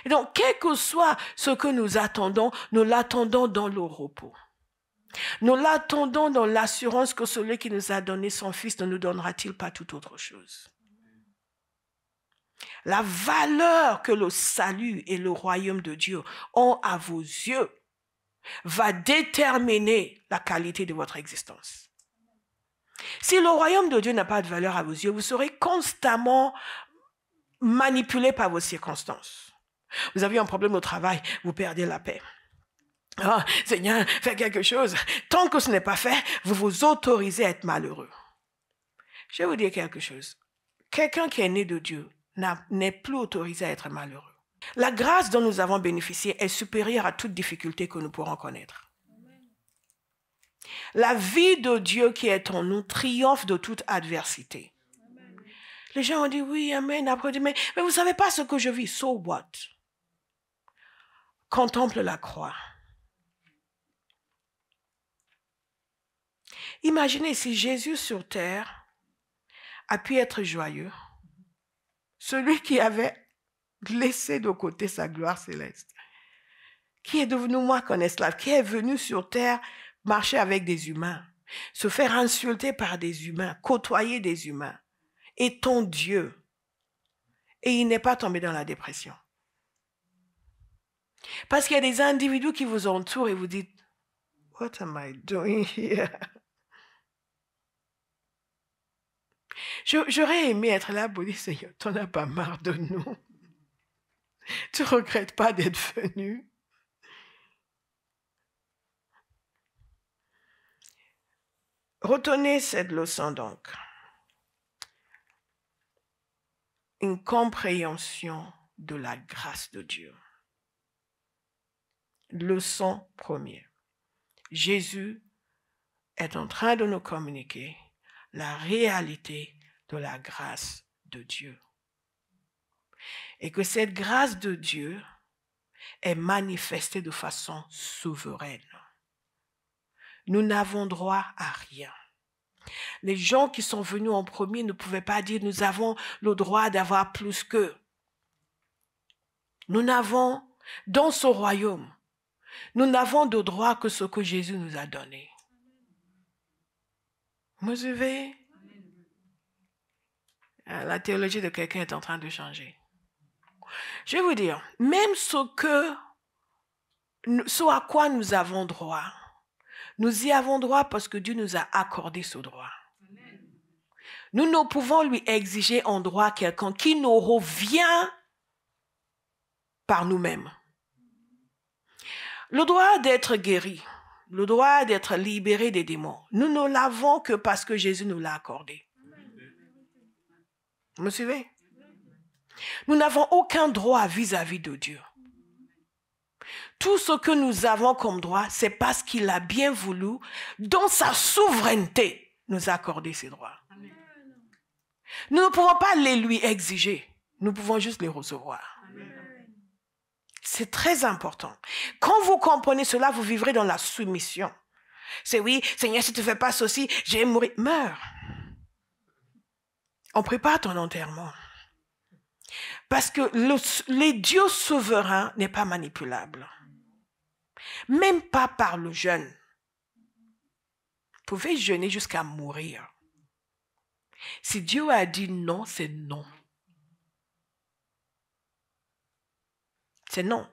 Et donc, quel que soit ce que nous attendons, nous l'attendons dans le repos. Nous l'attendons dans l'assurance que celui qui nous a donné son Fils ne nous donnera-t-il pas toute autre chose. La valeur que le salut et le royaume de Dieu ont à vos yeux va déterminer la qualité de votre existence. Si le royaume de Dieu n'a pas de valeur à vos yeux, vous serez constamment manipulé par vos circonstances. Vous avez un problème au travail, vous perdez la paix. Oh, Seigneur, fais quelque chose. Tant que ce n'est pas fait, vous vous autorisez à être malheureux. Je vais vous dire quelque chose. Quelqu'un qui est né de Dieu n'est plus autorisé à être malheureux. La grâce dont nous avons bénéficié est supérieure à toute difficulté que nous pourrons connaître. La vie de Dieu qui est en nous triomphe de toute adversité. Les gens ont dit oui, amen. Après, mais vous ne savez pas ce que je vis. So what? Contemple la croix. Imaginez si Jésus sur terre a pu être joyeux. Celui qui avait laissé de côté sa gloire céleste, qui est devenu moi qu'un esclave, qui est venu sur terre marcher avec des humains, se faire insulter par des humains, côtoyer des humains, est ton Dieu. Et il n'est pas tombé dans la dépression. Parce qu'il y a des individus qui vous entourent et vous dites, « What am I doing here? » J'aurais aimé être là pour dire, Seigneur, tu n'en as pas marre de nous. Tu ne regrettes pas d'être venu. Retenez cette leçon donc. Une compréhension de la grâce de Dieu. Leçon première. Jésus est en train de nous communiquer la réalité de la grâce de Dieu. Et que cette grâce de Dieu est manifestée de façon souveraine. Nous n'avons droit à rien. Les gens qui sont venus en premier ne pouvaient pas dire nous avons le droit d'avoir plus qu'eux. Nous n'avons, dans ce royaume, nous n'avons de droit que ce que Jésus nous a donné. Vous suivez? La théologie de quelqu'un est en train de changer. Je vais vous dire, même ce à quoi nous avons droit, nous y avons droit parce que Dieu nous a accordé ce droit. Nous ne pouvons lui exiger en droit quelqu'un qui nous revient par nous-mêmes. Le droit d'être guéri, le droit d'être libéré des démons, nous ne l'avons que parce que Jésus nous l'a accordé. Vous me suivez? Nous n'avons aucun droit vis-à-vis de Dieu. Tout ce que nous avons comme droit, c'est parce qu'il a bien voulu, dans sa souveraineté, nous accorder ces droits. Nous ne pouvons pas les lui exiger. Nous pouvons juste les recevoir. C'est très important. Quand vous comprenez cela, vous vivrez dans la soumission. C'est oui, Seigneur, si tu ne fais pas ceci, je vais mourir. Meurs. On prépare ton enterrement. Parce que les dieux souverains n'est pas manipulable. Même pas par le jeûne. Vous pouvez jeûner jusqu'à mourir. Si Dieu a dit non, c'est non. C'est non.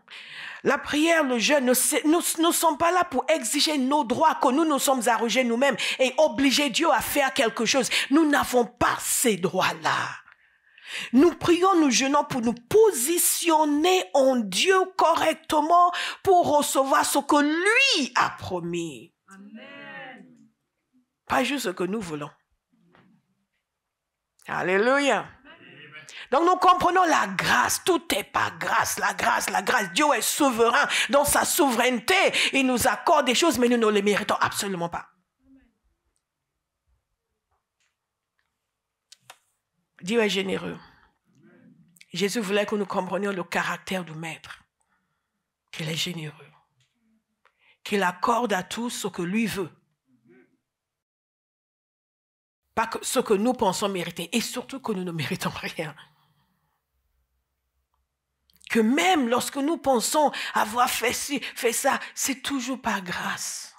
La prière, le jeûne, nous ne sommes pas là pour exiger nos droits que nous sommes arrogés nous-mêmes et obliger Dieu à faire quelque chose. Nous n'avons pas ces droits-là. Nous prions, nous jeûnons pour nous positionner en Dieu correctement pour recevoir ce que lui a promis. Amen. Pas juste ce que nous voulons. Alléluia. Donc nous comprenons la grâce, tout est par grâce, la grâce. Dieu est souverain, dans sa souveraineté, il nous accorde des choses, mais nous ne les méritons absolument pas. Dieu est généreux. Jésus voulait que nous comprenions le caractère du Maître, qu'il est généreux, qu'il accorde à tous ce que lui veut. Pas que ce que nous pensons mériter, et surtout que nous ne méritons rien. Que même lorsque nous pensons avoir fait ci, fait ça, c'est toujours par grâce.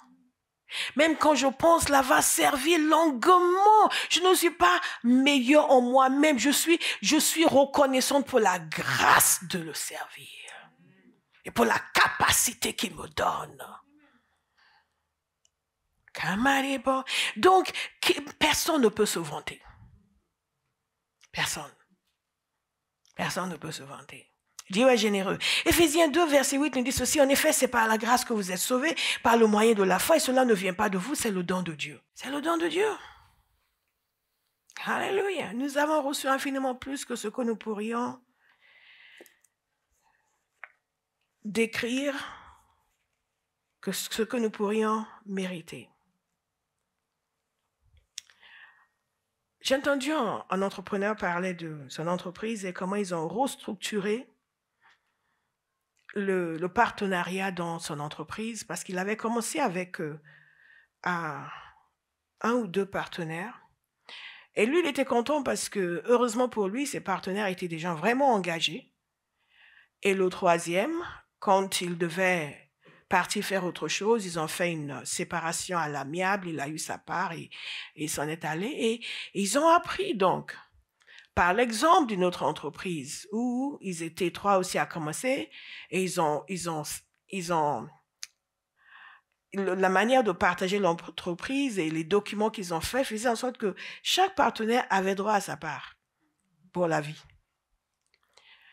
Même quand je pense l'avoir servi longuement, je ne suis pas meilleur en moi-même. Je suis reconnaissante pour la grâce de le servir. Et pour la capacité qu'il me donne. Donc, personne ne peut se vanter. Personne. Personne ne peut se vanter. Dieu est généreux. Éphésiens 2, verset 8 nous dit ceci. En effet, c'est par la grâce que vous êtes sauvés, par le moyen de la foi. Et cela ne vient pas de vous, c'est le don de Dieu. C'est le don de Dieu. Alléluia. Nous avons reçu infiniment plus que ce que nous pourrions décrire, que ce que nous pourrions mériter. J'ai entendu un entrepreneur parler de son entreprise et comment ils ont restructuré le partenariat dans son entreprise parce qu'il avait commencé avec un ou deux partenaires. Et lui, il était content parce que, heureusement pour lui, ses partenaires étaient des gens vraiment engagés. Et le troisième, quand il devait partir faire autre chose, ils ont fait une séparation à l'amiable, il a eu sa part et il s'en est allé. Et ils ont appris donc, par l'exemple d'une autre entreprise où ils étaient trois aussi à commencer et la manière de partager l'entreprise et les documents qu'ils ont faits faisaient en sorte que chaque partenaire avait droit à sa part pour la vie.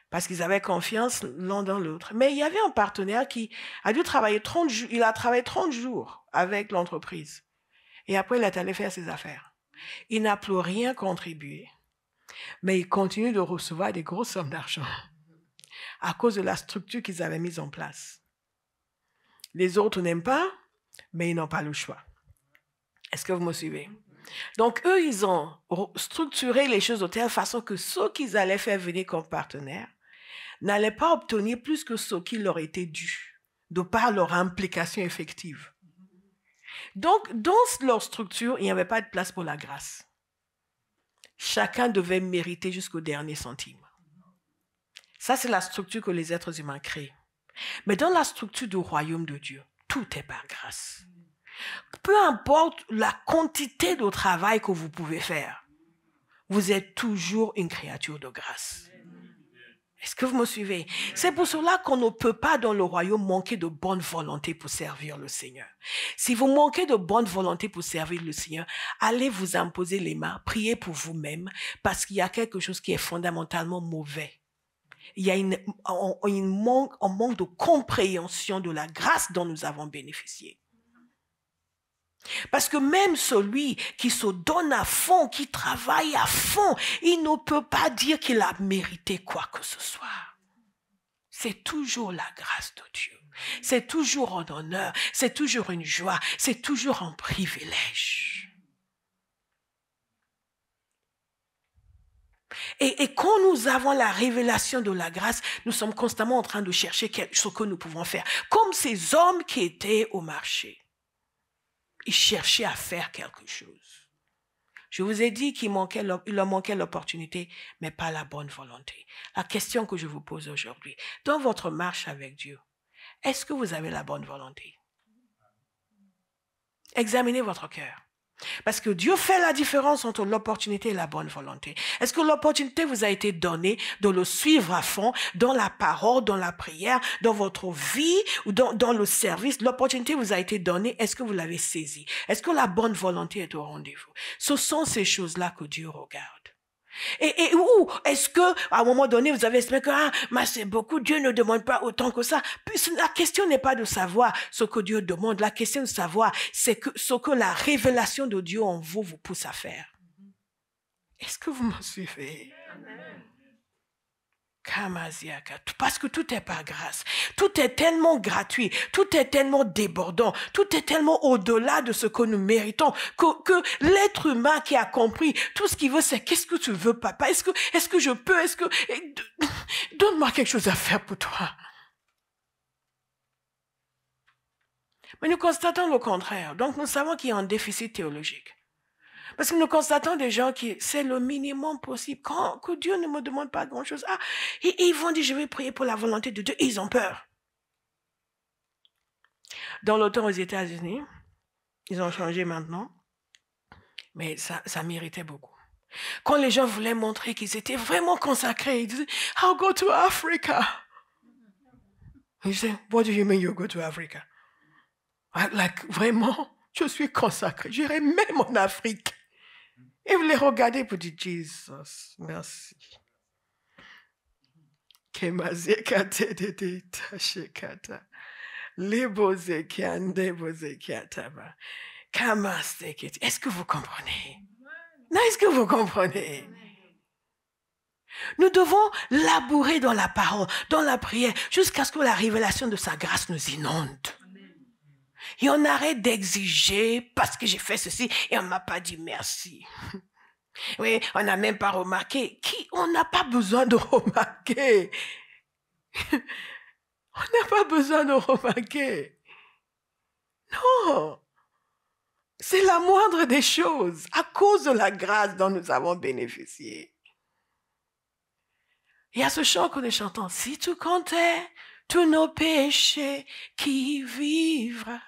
Parce qu'ils avaient confiance l'un dans l'autre. Mais il y avait un partenaire qui a dû travailler 30 jours, il a travaillé 30 jours avec l'entreprise. Et après, il est allé faire ses affaires. Il n'a plus rien contribué. Mais il continue de recevoir des grosses sommes d'argent à cause de la structure qu'ils avaient mise en place. Les autres n'aiment pas, mais ils n'ont pas le choix. Est-ce que vous me suivez? Donc, eux, ils ont structuré les choses de telle façon que ceux qu'ils allaient faire venir comme partenaires n'allaient pas obtenir plus que ce qui leur était dû, de par leur implication effective. Donc, dans leur structure, il n'y avait pas de place pour la grâce. Chacun devait mériter jusqu'au dernier centime. Ça, c'est la structure que les êtres humains créent. Mais dans la structure du royaume de Dieu, tout est par grâce. Peu importe la quantité de travail que vous pouvez faire, vous êtes toujours une créature de grâce. Est-ce que vous me suivez? C'est pour cela qu'on ne peut pas dans le royaume manquer de bonne volonté pour servir le Seigneur. Si vous manquez de bonne volonté pour servir le Seigneur, allez vous imposer les mains, priez pour vous-même, parce qu'il y a quelque chose qui est fondamentalement mauvais. Il y a un manque de compréhension de la grâce dont nous avons bénéficié. Parce que même celui qui se donne à fond, qui travaille à fond, il ne peut pas dire qu'il a mérité quoi que ce soit. C'est toujours la grâce de Dieu. C'est toujours un honneur, c'est toujours une joie, c'est toujours un privilège. Et quand nous avons la révélation de la grâce, nous sommes constamment en train de chercher ce que nous pouvons faire. Comme ces hommes qui étaient au marché. Ils cherchaient à faire quelque chose. Je vous ai dit qu'il leur manquait l'opportunité, mais pas la bonne volonté. La question que je vous pose aujourd'hui, dans votre marche avec Dieu, est-ce que vous avez la bonne volonté? Examinez votre cœur. Parce que Dieu fait la différence entre l'opportunité et la bonne volonté. Est-ce que l'opportunité vous a été donnée de le suivre à fond dans la parole, dans la prière, dans votre vie ou dans le service? L'opportunité vous a été donnée. Est-ce que vous l'avez saisie? Est-ce que la bonne volonté est au rendez-vous? Ce sont ces choses-là que Dieu regarde. Et où est-ce que à un moment donné vous avez estimé que c'est beaucoup, Dieu ne demande pas autant que ça. La question n'est pas de savoir ce que Dieu demande, la question de savoir c'est ce que la révélation de Dieu en vous pousse à faire. Est-ce que vous me suivez? Amen. Parce que tout est par grâce, tout est tellement gratuit, tout est tellement débordant, tout est tellement au-delà de ce que nous méritons que l'être humain qui a compris tout ce qu'il veut, c'est qu'est-ce que tu veux, papa? Est-ce que je peux? Donne-moi quelque chose à faire pour toi. Mais nous constatons le contraire. Donc nous savons qu'il y a un déficit théologique. Parce que nous constatons des gens qui, c'est le minimum possible. Que Dieu ne me demande pas grand-chose. Et ils vont dire, je vais prier pour la volonté de Dieu. Et ils ont peur. Dans le temps aux États-Unis, ils ont changé maintenant. Mais ça méritait beaucoup. Quand les gens voulaient montrer qu'ils étaient vraiment consacrés, ils disaient, I'll go to Africa. Ils disaient, what do you mean you go to Africa? Vraiment, je suis consacré. J'irai même en Afrique. Et vous les regardez pour dire, Jesus, merci. Est-ce que vous comprenez? Non, est-ce que vous comprenez? Nous devons labourer dans la parole, dans la prière, jusqu'à ce que la révélation de sa grâce nous inonde. Et on arrête d'exiger parce que j'ai fait ceci et on ne m'a pas dit merci. Oui, on n'a même pas remarqué. On n'a pas besoin de remarquer. On n'a pas besoin de remarquer. Non. C'est la moindre des choses à cause de la grâce dont nous avons bénéficié. Il y a ce chant que nous chantons. Si tu comptais tous nos péchés, qui vivra?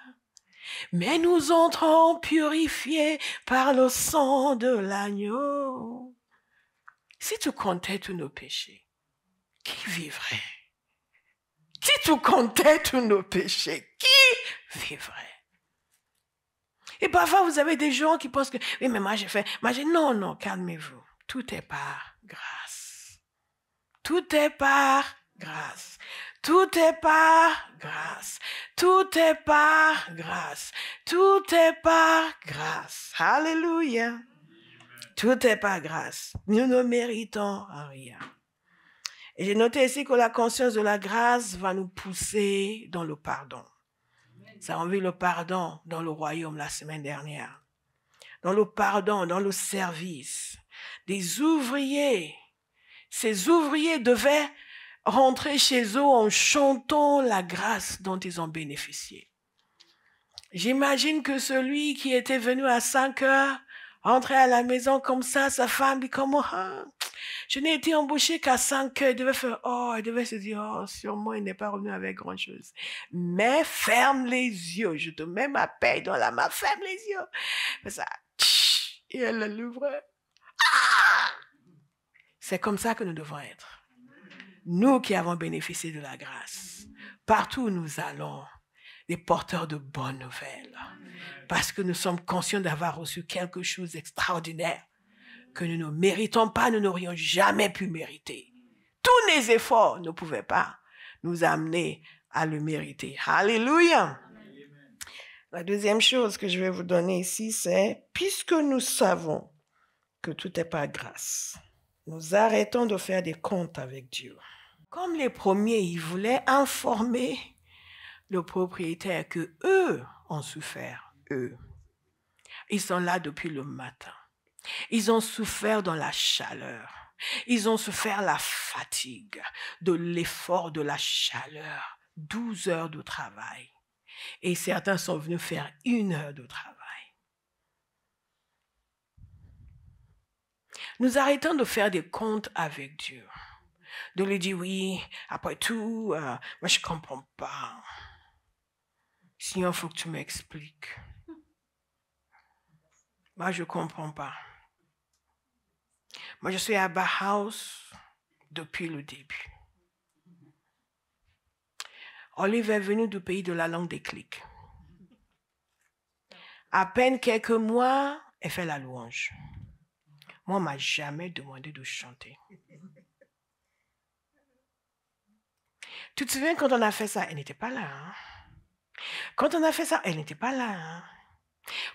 Mais nous entrons purifiés par le sang de l'agneau. Si tu comptais tous nos péchés, qui vivrait? Si tu comptais tous nos péchés, qui vivrait? Et parfois, vous avez des gens qui pensent que, oui, mais moi j'ai fait, non, calmez-vous. Tout est par grâce. Tout est par grâce. Tout est par grâce. Tout est par grâce. Tout est par grâce. Alléluia. Tout est par grâce. Nous ne méritons rien. Et j'ai noté ici que la conscience de la grâce va nous pousser dans le pardon. Ça, on vit le pardon dans le royaume la semaine dernière. Dans le pardon, dans le service. Des ouvriers. Ces ouvriers devaient rentrer chez eux en chantant la grâce dont ils ont bénéficié. J'imagine que celui qui était venu à 5 heures, rentrait à la maison comme ça, sa femme dit comment, je n'ai été embauché qu'à 5 heures, elle devait se dire, oh, sûrement il n'est pas revenu avec grand chose. Mais ferme les yeux, je te mets ma paix dans la main, ferme les yeux. Ça, et elle l'ouvrait. C'est comme ça que nous devons être. Nous qui avons bénéficié de la grâce, partout où nous allons, des porteurs de bonnes nouvelles. Parce que nous sommes conscients d'avoir reçu quelque chose d'extraordinaire que nous ne méritons pas, nous n'aurions jamais pu mériter. Tous les efforts ne pouvaient pas nous amener à le mériter. Alléluia. La deuxième chose que je vais vous donner ici, c'est puisque nous savons que tout est par grâce, nous arrêtons de faire des comptes avec Dieu. Comme les premiers, ils voulaient informer le propriétaire que eux ont souffert, eux. Ils sont là depuis le matin. Ils ont souffert dans la chaleur. Ils ont souffert la fatigue, de l'effort, de la chaleur. 12 heures de travail. Et certains sont venus faire 1 heure de travail. Nous arrêtons de faire des comptes avec Dieu. De lui dire, oui, après tout, moi je ne comprends pas. Sinon, il faut que tu m'expliques. Moi, je ne comprends pas. Moi, je suis à Bauhaus depuis le début. Olive est venue du pays de la langue des clics. À peine quelques mois, elle fait la louange. Moi, on ne m'a jamais demandé de chanter. Tu te souviens quand on a fait ça, elle n'était pas là. Hein? Quand on a fait ça, elle n'était pas là. Hein?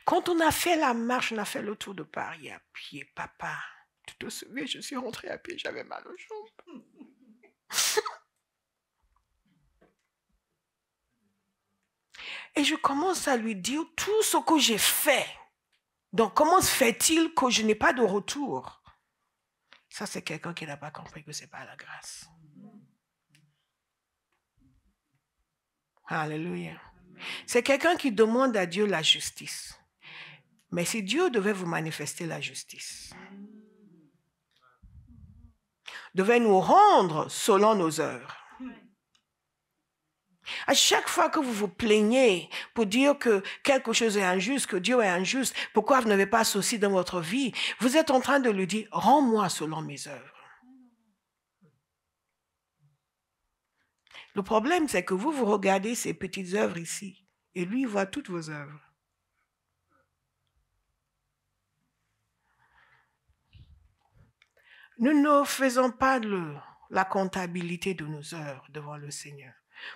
Quand on a fait la marche, on a fait le tour de Paris à pied, papa. Tu te souviens, je suis rentrée à pied, j'avais mal aux jambes. Et je commence à lui dire tout ce que j'ai fait. Donc, comment se fait-il que je n'ai pas de retour? Ça, c'est quelqu'un qui n'a pas compris que ce n'est pas la grâce. Alléluia. C'est quelqu'un qui demande à Dieu la justice. Mais si Dieu devait vous manifester la justice, devait nous rendre selon nos œuvres. À chaque fois que vous vous plaignez pour dire que quelque chose est injuste, que Dieu est injuste, pourquoi vous n'avez pas ceci dans votre vie, vous êtes en train de lui dire, rends-moi selon mes œuvres. Le problème, c'est que vous regardez ces petites œuvres ici, et lui, il voit toutes vos œuvres. Nous ne faisons pas la comptabilité de nos œuvres devant le Seigneur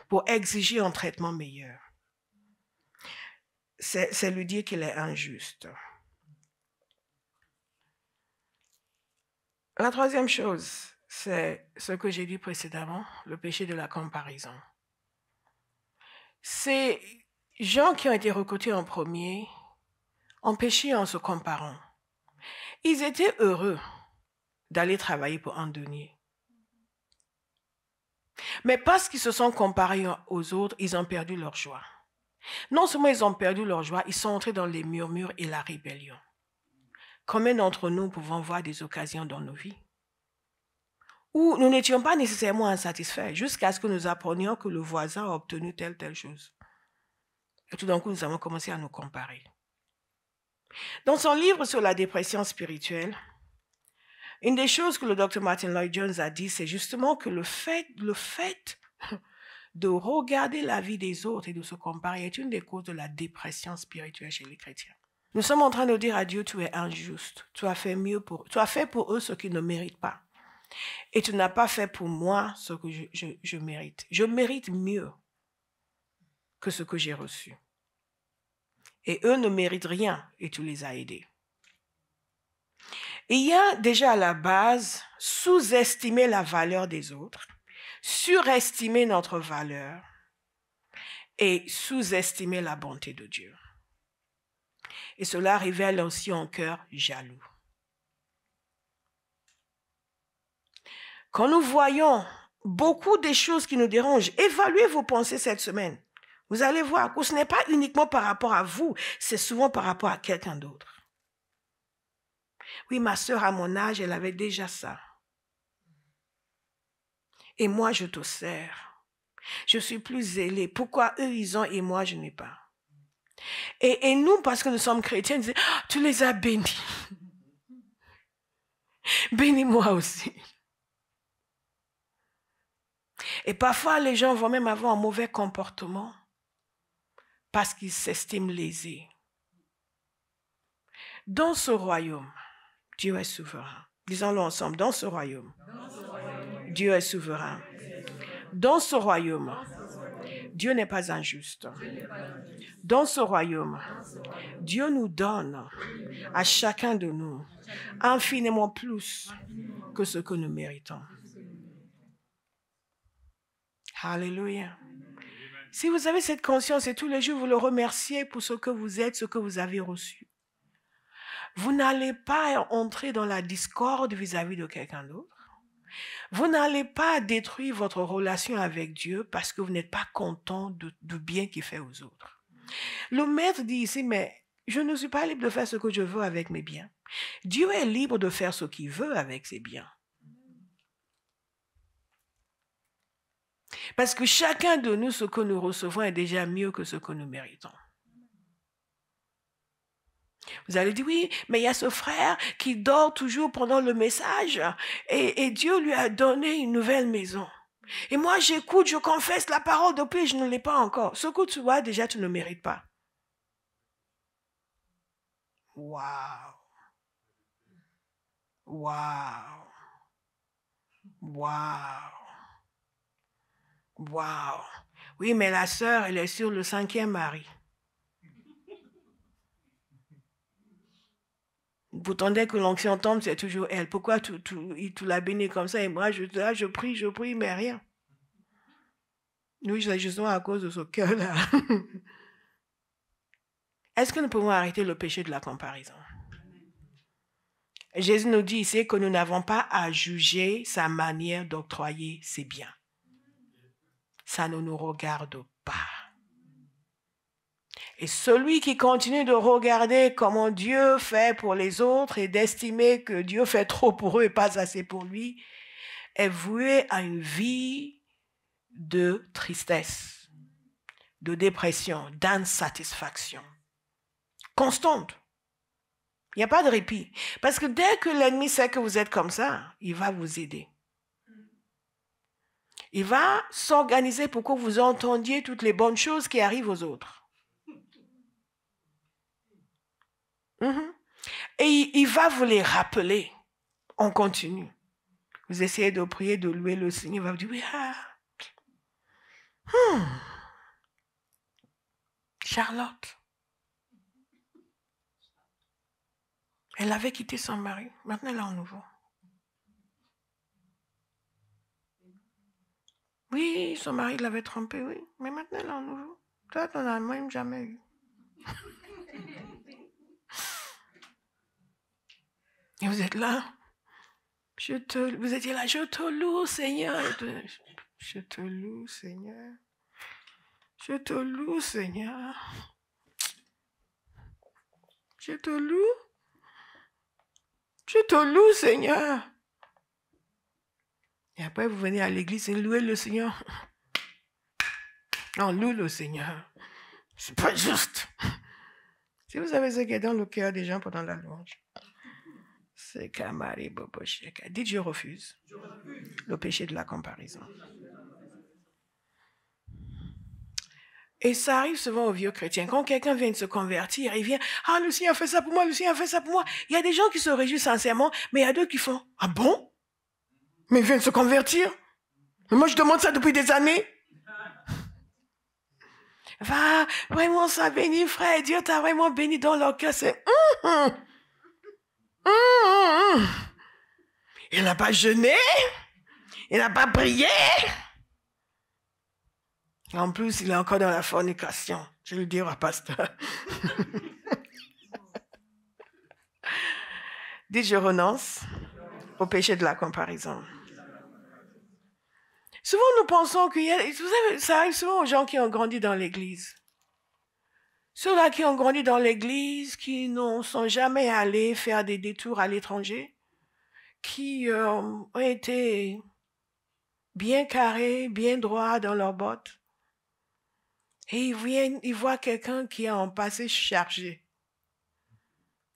pour exiger un traitement meilleur. C'est lui dire qu'il est injuste. La troisième chose, c'est ce que j'ai dit précédemment, le péché de la comparaison. Ces gens qui ont été recrutés en premier ont péché en se comparant. Ils étaient heureux d'aller travailler pour un denier. Mais parce qu'ils se sont comparés aux autres, ils ont perdu leur joie. Non seulement ils ont perdu leur joie, ils sont entrés dans les murmures et la rébellion. Combien d'entre nous pouvons voir des occasions dans nos vies où nous n'étions pas nécessairement insatisfaits jusqu'à ce que nous apprenions que le voisin a obtenu telle chose. Et tout d'un coup, nous avons commencé à nous comparer. Dans son livre sur la dépression spirituelle, une des choses que le Dr. Martin Lloyd-Jones a dit, c'est justement que le fait de regarder la vie des autres et de se comparer est une des causes de la dépression spirituelle chez les chrétiens. Nous sommes en train de dire à Dieu, tu es injuste, tu as fait pour eux ce qu'ils ne méritent pas. Et tu n'as pas fait pour moi ce que je mérite. Je mérite mieux que ce que j'ai reçu. Et eux ne méritent rien et tu les as aidés. Il y a déjà à la base sous-estimer la valeur des autres, surestimer notre valeur et sous-estimer la bonté de Dieu. Et cela révèle aussi un cœur jaloux. Quand nous voyons beaucoup de choses qui nous dérangent, évaluez vos pensées cette semaine. Vous allez voir que ce n'est pas uniquement par rapport à vous, c'est souvent par rapport à quelqu'un d'autre. Oui, ma sœur, à mon âge, elle avait déjà ça. Et moi, je te sers. Je suis plus zélée. Pourquoi eux, ils ont et moi, je n'ai pas? Et nous, parce que nous sommes chrétiens, nous disons, oh, tu les as bénis. Bénis-moi aussi. Et parfois, les gens vont même avoir un mauvais comportement parce qu'ils s'estiment lésés. Dans ce royaume, Dieu est souverain. Disons-le ensemble, dans ce royaume, Dieu est souverain. Dans ce royaume, Dieu n'est pas injuste. Dans ce royaume, Dieu nous donne à chacun de nous infiniment plus que ce que nous méritons. Alléluia. Si vous avez cette conscience et tous les jours vous le remerciez pour ce que vous êtes, ce que vous avez reçu, vous n'allez pas entrer dans la discorde vis-à-vis de quelqu'un d'autre. Vous n'allez pas détruire votre relation avec Dieu parce que vous n'êtes pas content du bien qu'il fait aux autres. Le maître dit ici, mais je ne suis pas libre de faire ce que je veux avec mes biens. Dieu est libre de faire ce qu'il veut avec ses biens. Parce que chacun de nous, ce que nous recevons est déjà mieux que ce que nous méritons. Vous allez dire, oui, mais il y a ce frère qui dort toujours pendant le message et Dieu lui a donné une nouvelle maison. Et moi, j'écoute, je confesse la parole depuis, je ne l'ai pas encore. Ce que tu vois, déjà, tu ne mérites pas. Waouh! Waouh! Waouh! Waouh! Oui, mais la sœur, elle est sur le 5e mari. Pourtant, dès que l'onction tombe, c'est toujours elle. Pourquoi tu la bénis comme ça et moi, je prie, mais rien. Oui, c'est justement à cause de ce cœur-là. Est-ce que nous pouvons arrêter le péché de la comparaison? Jésus nous dit ici que nous n'avons pas à juger sa manière d'octroyer ses biens. Ça ne nous regarde pas. Et celui qui continue de regarder comment Dieu fait pour les autres et d'estimer que Dieu fait trop pour eux et pas assez pour lui, est voué à une vie de tristesse, de dépression, d'insatisfaction constante. Il n'y a pas de répit. Parce que dès que l'ennemi sait que vous êtes comme ça, il va vous aider. Il va s'organiser pour que vous entendiez toutes les bonnes choses qui arrivent aux autres. Et il va vous les rappeler. On continue. Vous essayez de prier, de louer le Seigneur. Il va vous dire, oui, Charlotte. Elle avait quitté son mari. Maintenant, elle est en nouveau. Oui, son mari l'avait trompée, oui. Mais maintenant, elle est en nouveau. Toi, tu n'en as même jamais eu. Et vous êtes là. Vous étiez là, je te loue, Seigneur. Je te loue, Seigneur. Je te loue, Seigneur. Je te loue. Je te loue, Seigneur. Et après, vous venez à l'église et louez le Seigneur. On loue le Seigneur. C'est pas juste. Si vous avez ce qui est dans le cœur des gens pendant la louange, c'est Kamari Bobo Sheka. Dites, je refuse le péché de la comparaison. Et ça arrive souvent aux vieux chrétiens. Quand quelqu'un vient de se convertir, il vient, ah, le Seigneur a fait ça pour moi, le Seigneur a fait ça pour moi. Il y a des gens qui se réjouissent sincèrement, mais il y a d'autres qui font, ah bon? Mais il vient de se convertir. Mais moi, je demande ça depuis des années. Va, vraiment, ça bénit, frère. Dieu t'a vraiment béni dans leur cœur. C'est... Il n'a pas jeûné. Il n'a pas prié. En plus, il est encore dans la fornication. Je vais le dire au pasteur. Dites, je renonce au péché de la comparaison. Souvent, nous pensons qu'il y a... Vous savez, ça arrive souvent aux gens qui ont grandi dans l'église. Ceux-là qui ont grandi dans l'église, qui ne sont jamais allés faire des détours à l'étranger, qui ont été bien carrés, bien droits dans leurs bottes. Et ils voient quelqu'un qui a un passé chargé.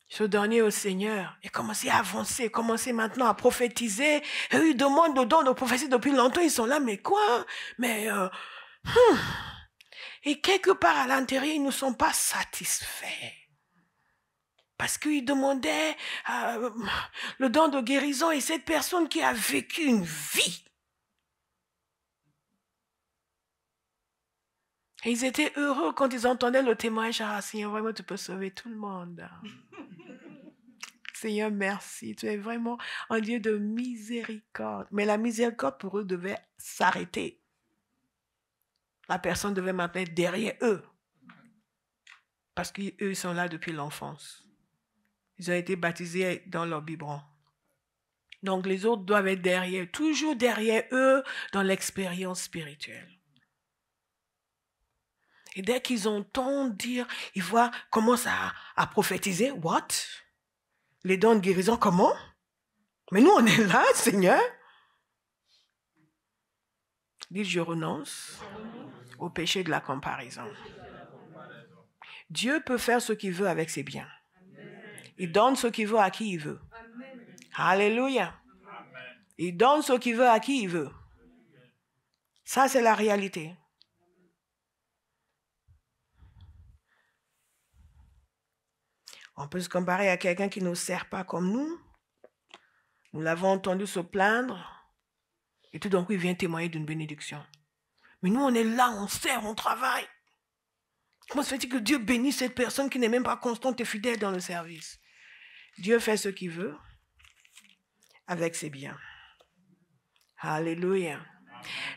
Se donner au Seigneur et commencer à avancer, commencer maintenant à prophétiser. Et ils demandent le don de prophétie depuis longtemps, ils sont là, mais quoi? Mais, Et quelque part à l'intérieur, ils ne sont pas satisfaits. Parce qu'ils demandaient le don de guérison et cette personne qui a vécu une vie. Et ils étaient heureux quand ils entendaient le témoignage. Ah, Seigneur, vraiment, tu peux sauver tout le monde. Seigneur, merci. Tu es vraiment un Dieu de miséricorde. Mais la miséricorde pour eux devait s'arrêter. La personne devait maintenant être derrière eux. Parce qu'eux, ils sont là depuis l'enfance. Ils ont été baptisés dans leur biberon. Donc, les autres doivent être derrière, toujours derrière eux dans l'expérience spirituelle. Et dès qu'ils entendent dire, ils voient, commencent à prophétiser. What? Les dons de guérison, comment? Mais nous, on est là, Seigneur. Dites, je renonce au péché de la comparaison. Dieu peut faire ce qu'il veut avec ses biens. Il donne ce qu'il veut à qui il veut. Alléluia. Il donne ce qu'il veut à qui il veut. Ça, c'est la réalité. On peut se comparer à quelqu'un qui ne sert pas comme nous. Nous l'avons entendu se plaindre. Et tout d'un coup, il vient témoigner d'une bénédiction. Mais nous, on est là, on sert, on travaille. Comment se fait-il que Dieu bénisse cette personne qui n'est même pas constante et fidèle dans le service? Dieu fait ce qu'il veut avec ses biens. Alléluia.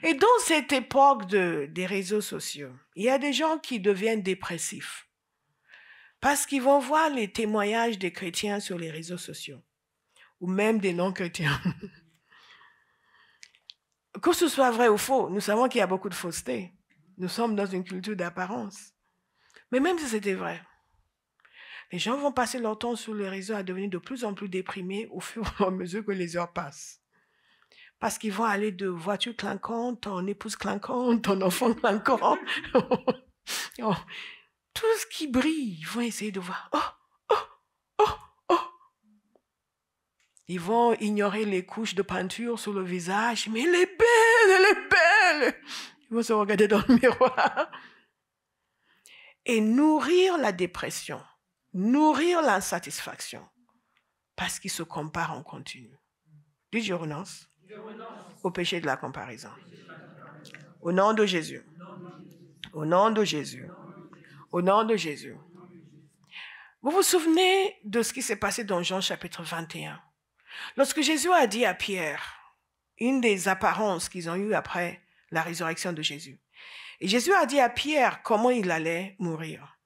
Et dans cette époque des réseaux sociaux, il y a des gens qui deviennent dépressifs. Parce qu'ils vont voir les témoignages des chrétiens sur les réseaux sociaux. Ou même des non-chrétiens. Que ce soit vrai ou faux, nous savons qu'il y a beaucoup de fausseté. Nous sommes dans une culture d'apparence. Mais même si c'était vrai, les gens vont passer leur temps sur les réseaux à devenir de plus en plus déprimés au fur et à mesure que les heures passent. Parce qu'ils vont aller de voiture clinquante en épouse clinquante, en enfant clinquant. Tout ce qui brille, ils vont essayer de voir. Ils vont ignorer les couches de peinture sur le visage. Mais elle est belle, elle est belle. Ils vont se regarder dans le miroir. Et nourrir la dépression, nourrir l'insatisfaction, parce qu'ils se comparent en continu. Dites, je renonce au péché de la comparaison. Au nom de Jésus. Au nom de Jésus. Au nom de Jésus. Vous vous souvenez de ce qui s'est passé dans Jean chapitre 21? Lorsque Jésus a dit à Pierre, une des apparences qu'ils ont eues après la résurrection de Jésus, et Jésus a dit à Pierre comment il allait mourir.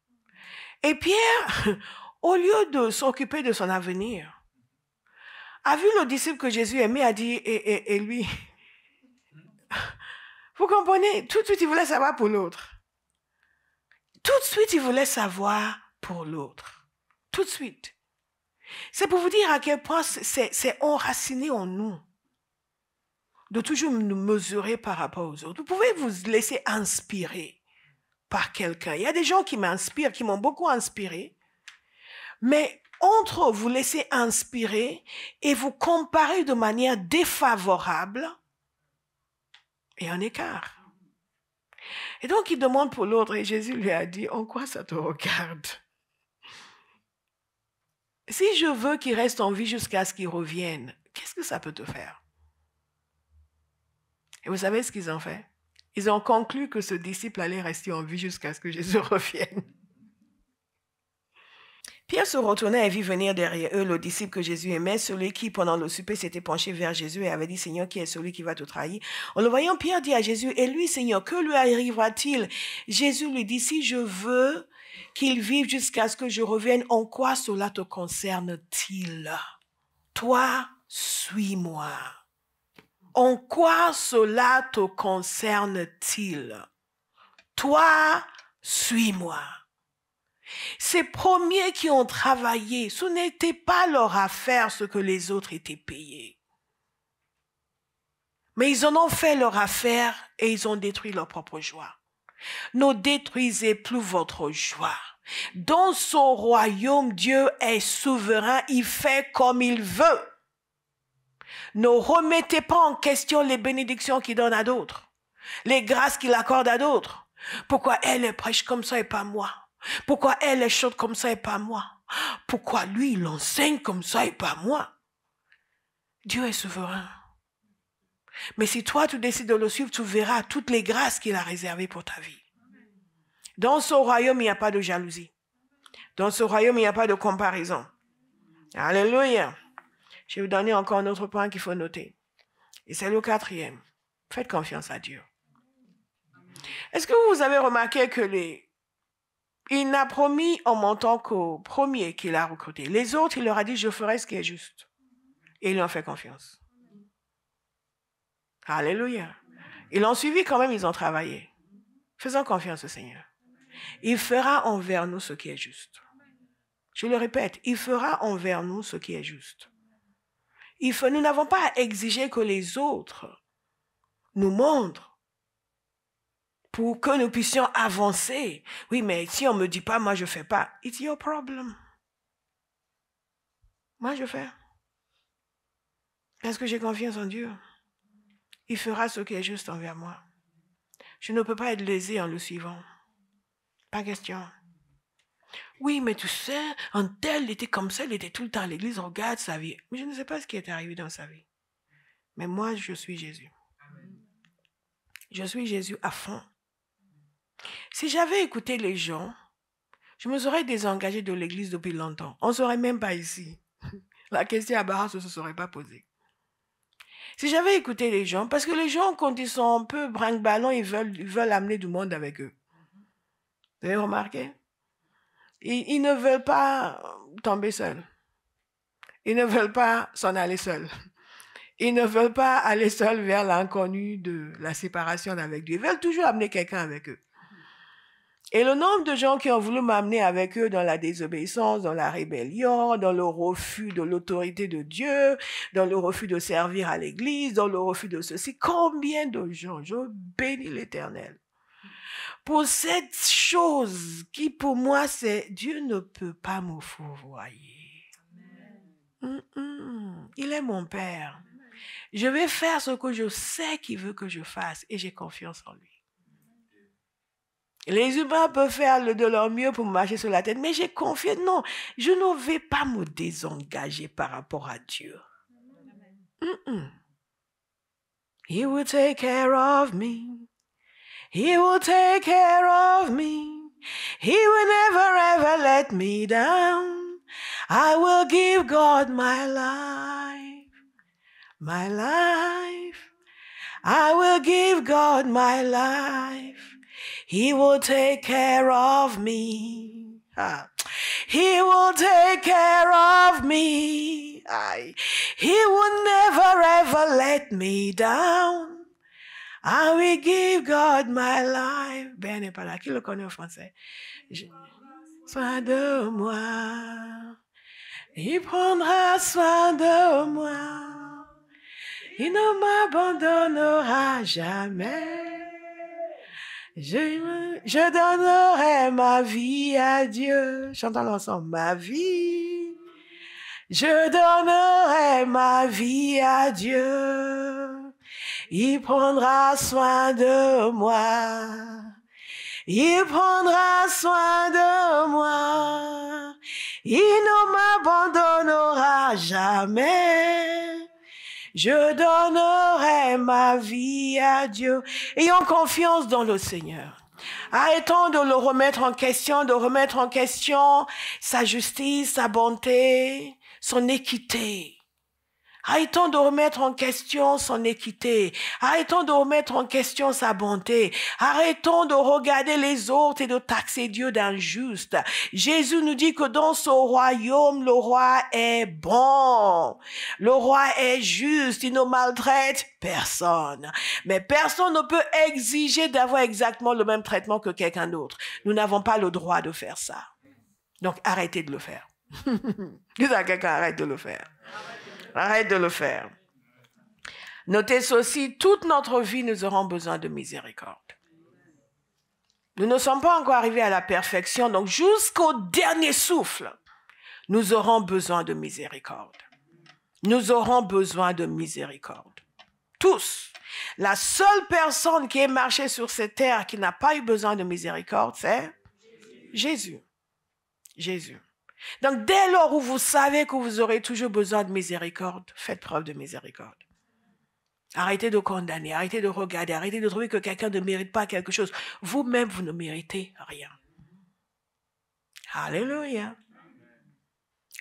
Et Pierre, au lieu de s'occuper de son avenir, a vu le disciple que Jésus aimait, a dit, et lui, vous comprenez, tout de suite, il voulait savoir pour l'autre. Tout de suite, il voulait savoir pour l'autre. Tout de suite. C'est pour vous dire à quel point c'est enraciné en nous de toujours nous mesurer par rapport aux autres. Vous pouvez vous laisser inspirer par quelqu'un. Il y a des gens qui m'inspirent, qui m'ont beaucoup inspiré, mais entre vous laisser inspirer et vous comparer de manière défavorable, il y a un écart. Et donc, il demande pour l'autre, et Jésus lui a dit, en quoi ça te regarde? Si je veux qu'il reste en vie jusqu'à ce qu'il revienne, qu'est-ce que ça peut te faire? Et vous savez ce qu'ils ont fait? Ils ont conclu que ce disciple allait rester en vie jusqu'à ce que Jésus revienne. Pierre se retourna et vit venir derrière eux le disciple que Jésus aimait, celui qui, pendant le souper, s'était penché vers Jésus et avait dit, « Seigneur, qui est celui qui va te trahir ?» En le voyant, Pierre dit à Jésus, « Et lui, Seigneur, que lui arrivera-t-il ?» Jésus lui dit, « Si je veux qu'il vive jusqu'à ce que je revienne, en quoi cela te concerne-t-il? Toi, suis-moi. » En quoi cela te concerne-t-il? Toi, suis-moi. Ces premiers qui ont travaillé, ce n'était pas leur affaire ce que les autres étaient payés. Mais ils en ont fait leur affaire et ils ont détruit leur propre joie. Ne détruisez plus votre joie. Dans son royaume, Dieu est souverain, il fait comme il veut. Ne remettez pas en question les bénédictions qu'il donne à d'autres, les grâces qu'il accorde à d'autres. Pourquoi elle prêche comme ça et pas moi? Pourquoi elle est chaude comme ça et pas moi? Pourquoi lui, il enseigne comme ça et pas moi? Dieu est souverain. Mais si toi, tu décides de le suivre, tu verras toutes les grâces qu'il a réservées pour ta vie. Dans ce royaume, il n'y a pas de jalousie. Dans ce royaume, il n'y a pas de comparaison. Alléluia. Je vais vous donner encore un autre point qu'il faut noter. Et c'est le 4e. Faites confiance à Dieu. Est-ce que vous avez remarqué que il n'a promis en montant qu'au premier qu'il a recruté. Les autres, il leur a dit, je ferai ce qui est juste. Et ils lui ont fait confiance. Alléluia. Ils l'ont suivi quand même, ils ont travaillé. Faisons confiance au Seigneur. Il fera envers nous ce qui est juste. Je le répète, il fera envers nous ce qui est juste. Nous n'avons pas à exiger que les autres nous montrent pour que nous puissions avancer. Oui, mais si on ne me dit pas, moi je ne fais pas. It's your problem. Moi je fais. Est-ce que j'ai confiance en Dieu? Il fera ce qui est juste envers moi. Je ne peux pas être lésé en le suivant. Pas question. Oui, mais tu sais, un tel était comme ça, il était tout le temps à l'église, regarde sa vie. Mais je ne sais pas ce qui est arrivé dans sa vie. Mais moi, je suis Jésus. Je suis Jésus à fond. Si j'avais écouté les gens, je me serais désengagé de l'église depuis longtemps. On ne serait même pas ici. La question à Barras ne se serait pas posée. Si j'avais écouté les gens, parce que les gens, quand ils sont un peu brinque-ballons, ils veulent amener du monde avec eux. Vous avez remarqué? Ils ne veulent pas tomber seuls. Ils ne veulent pas s'en aller seuls. Ils ne veulent pas aller seuls vers l'inconnu de la séparation avec Dieu. Ils veulent toujours amener quelqu'un avec eux. Et le nombre de gens qui ont voulu m'amener avec eux dans la désobéissance, dans la rébellion, dans le refus de l'autorité de Dieu, dans le refus de servir à l'église, dans le refus de ceci, combien de gens, je bénis l'Éternel. Pour cette chose qui pour moi c'est Dieu ne peut pas me fourvoyer. Il est mon Père. Je vais faire ce que je sais qu'il veut que je fasse et j'ai confiance en lui. Les humains peuvent faire de leur mieux pour me marcher sur la tête, mais j'ai confiance. Non, je ne vais pas me désengager par rapport à Dieu. He will take care of me. He will take care of me. He will never ever let me down. I will give God my life. My life. I will give God my life. He will take care of me. He will take care of me. He will never ever let me down. I will give God my life. Ben n'est pas là. Qui le connaît en français? Soin de moi. Il prendra soin de moi. Il ne m'abandonnera jamais. Je donnerai ma vie à Dieu. Chantons ensemble. Ma vie. Je donnerai ma vie à Dieu. Il prendra soin de moi. Il prendra soin de moi. Il ne m'abandonnera jamais. Je donnerai ma vie à Dieu. Ayons confiance dans le Seigneur. Arrêtons de le remettre en question, de remettre en question sa justice, sa bonté, son équité. Arrêtons de remettre en question son équité. Arrêtons de remettre en question sa bonté. Arrêtons de regarder les autres et de taxer Dieu d'injuste. Jésus nous dit que dans ce royaume, le roi est bon. Le roi est juste. Il ne maltraite personne. Mais personne ne peut exiger d'avoir exactement le même traitement que quelqu'un d'autre. Nous n'avons pas le droit de faire ça. Donc arrêtez de le faire. Dis à quelqu'un, arrête de le faire. Arrête de le faire. Notez ceci, toute notre vie, nous aurons besoin de miséricorde. Nous ne sommes pas encore arrivés à la perfection, donc jusqu'au dernier souffle, nous aurons besoin de miséricorde. Nous aurons besoin de miséricorde. Tous. La seule personne qui ait marché sur cette terre qui n'a pas eu besoin de miséricorde, c'est Jésus. Jésus. Donc, dès lors où vous savez que vous aurez toujours besoin de miséricorde, faites preuve de miséricorde. Arrêtez de condamner, arrêtez de regarder, arrêtez de trouver que quelqu'un ne mérite pas quelque chose. Vous-même, vous ne méritez rien. Alléluia.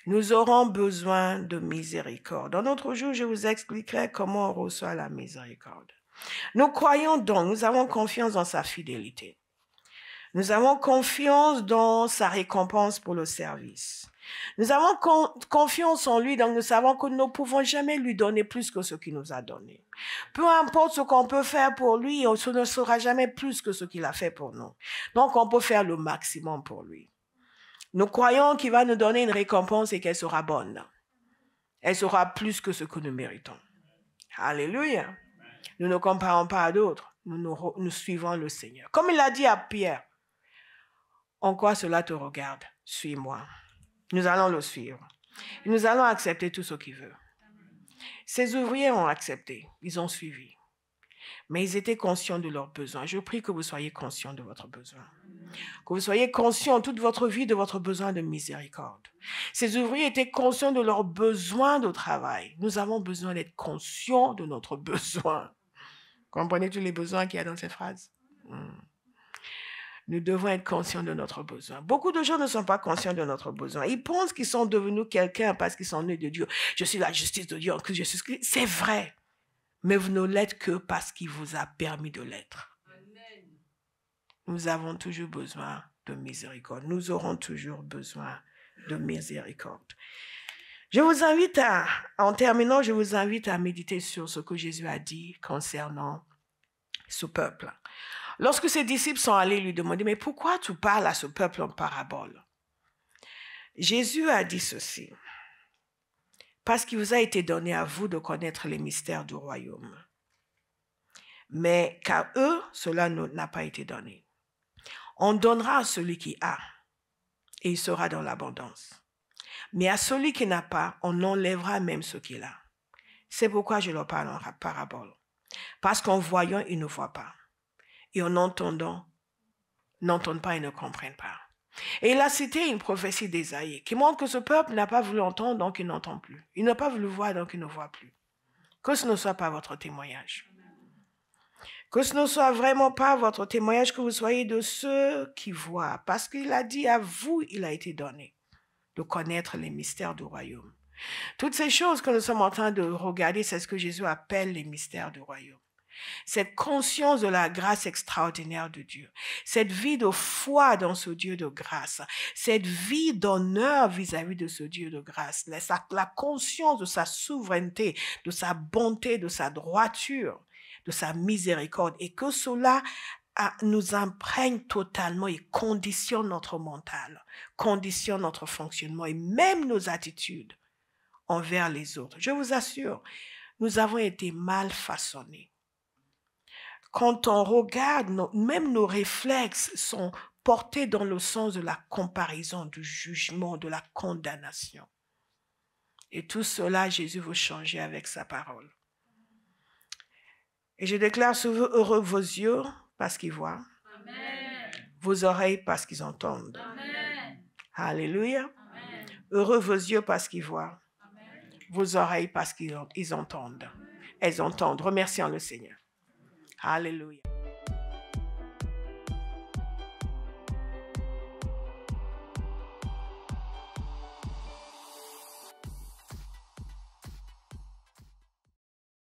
Nous aurons besoin de miséricorde. Dans notre jour, je vous expliquerai comment on reçoit la miséricorde. Nous croyons donc, nous avons confiance dans sa fidélité. Nous avons confiance dans sa récompense pour le service. Nous avons confiance en lui, donc nous savons que nous ne pouvons jamais lui donner plus que ce qu'il nous a donné. Peu importe ce qu'on peut faire pour lui, ce ne sera jamais plus que ce qu'il a fait pour nous. Donc on peut faire le maximum pour lui. Nous croyons qu'il va nous donner une récompense et qu'elle sera bonne. Elle sera plus que ce que nous méritons. Alléluia. Nous ne comparons pas à d'autres. Nous suivons le Seigneur. Comme il a dit à Pierre, en quoi cela te regarde? Suis-moi. Nous allons le suivre. Et nous allons accepter tout ce qu'il veut. Ces ouvriers ont accepté. Ils ont suivi. Mais ils étaient conscients de leurs besoins. Je prie que vous soyez conscients de votre besoin. Que vous soyez conscients toute votre vie de votre besoin de miséricorde. Ces ouvriers étaient conscients de leurs besoins de travail. Nous avons besoin d'être conscients de notre besoin. Comprenez-vous les besoins qu'il y a dans ces phrases? Nous devons être conscients de notre besoin. Beaucoup de gens ne sont pas conscients de notre besoin. Ils pensent qu'ils sont devenus quelqu'un parce qu'ils sont nés de Dieu. Je suis la justice de Dieu en Christ. C'est vrai. Mais vous ne l'êtes que parce qu'il vous a permis de l'être. Nous avons toujours besoin de miséricorde. Nous aurons toujours besoin de miséricorde. Je vous invite en terminant, je vous invite à méditer sur ce que Jésus a dit concernant ce peuple. Lorsque ses disciples sont allés lui demander, mais pourquoi tu parles à ce peuple en parabole? Jésus a dit ceci, parce qu'il vous a été donné à vous de connaître les mystères du royaume. Mais qu'à eux, cela n'a pas été donné. On donnera à celui qui a, et il sera dans l'abondance. Mais à celui qui n'a pas, on enlèvera même ce qu'il a. C'est pourquoi je leur parle en parabole. Parce qu'en voyant, ils ne voient pas. Et en entendant, n'entendent pas et ne comprennent pas. Et il a cité une prophétie d'Ésaïe qui montre que ce peuple n'a pas voulu entendre, donc il n'entend plus. Il n'a pas voulu voir, donc il ne voit plus. Que ce ne soit pas votre témoignage. Que ce ne soit vraiment pas votre témoignage, que vous soyez de ceux qui voient. Parce qu'il a dit à vous, il a été donné de connaître les mystères du royaume. Toutes ces choses que nous sommes en train de regarder, c'est ce que Jésus appelle les mystères du royaume. Cette conscience de la grâce extraordinaire de Dieu, cette vie de foi dans ce Dieu de grâce, cette vie d'honneur vis-à-vis de ce Dieu de grâce, la conscience de sa souveraineté, de sa bonté, de sa droiture, de sa miséricorde, et que cela nous imprègne totalement et conditionne notre mental, conditionne notre fonctionnement et même nos attitudes envers les autres. Je vous assure, nous avons été mal façonnés. Quand on regarde, même nos réflexes sont portés dans le sens de la comparaison, du jugement, de la condamnation. Et tout cela, Jésus veut changer avec sa parole. Et je déclare sur vous, heureux vos yeux parce qu'ils voient, amen. Vos oreilles parce qu'ils entendent. Amen. Alléluia. Amen. Heureux vos yeux parce qu'ils voient, amen. vos oreilles parce qu'ils entendent. Elles entendent. Remercions le Seigneur. Alléluia.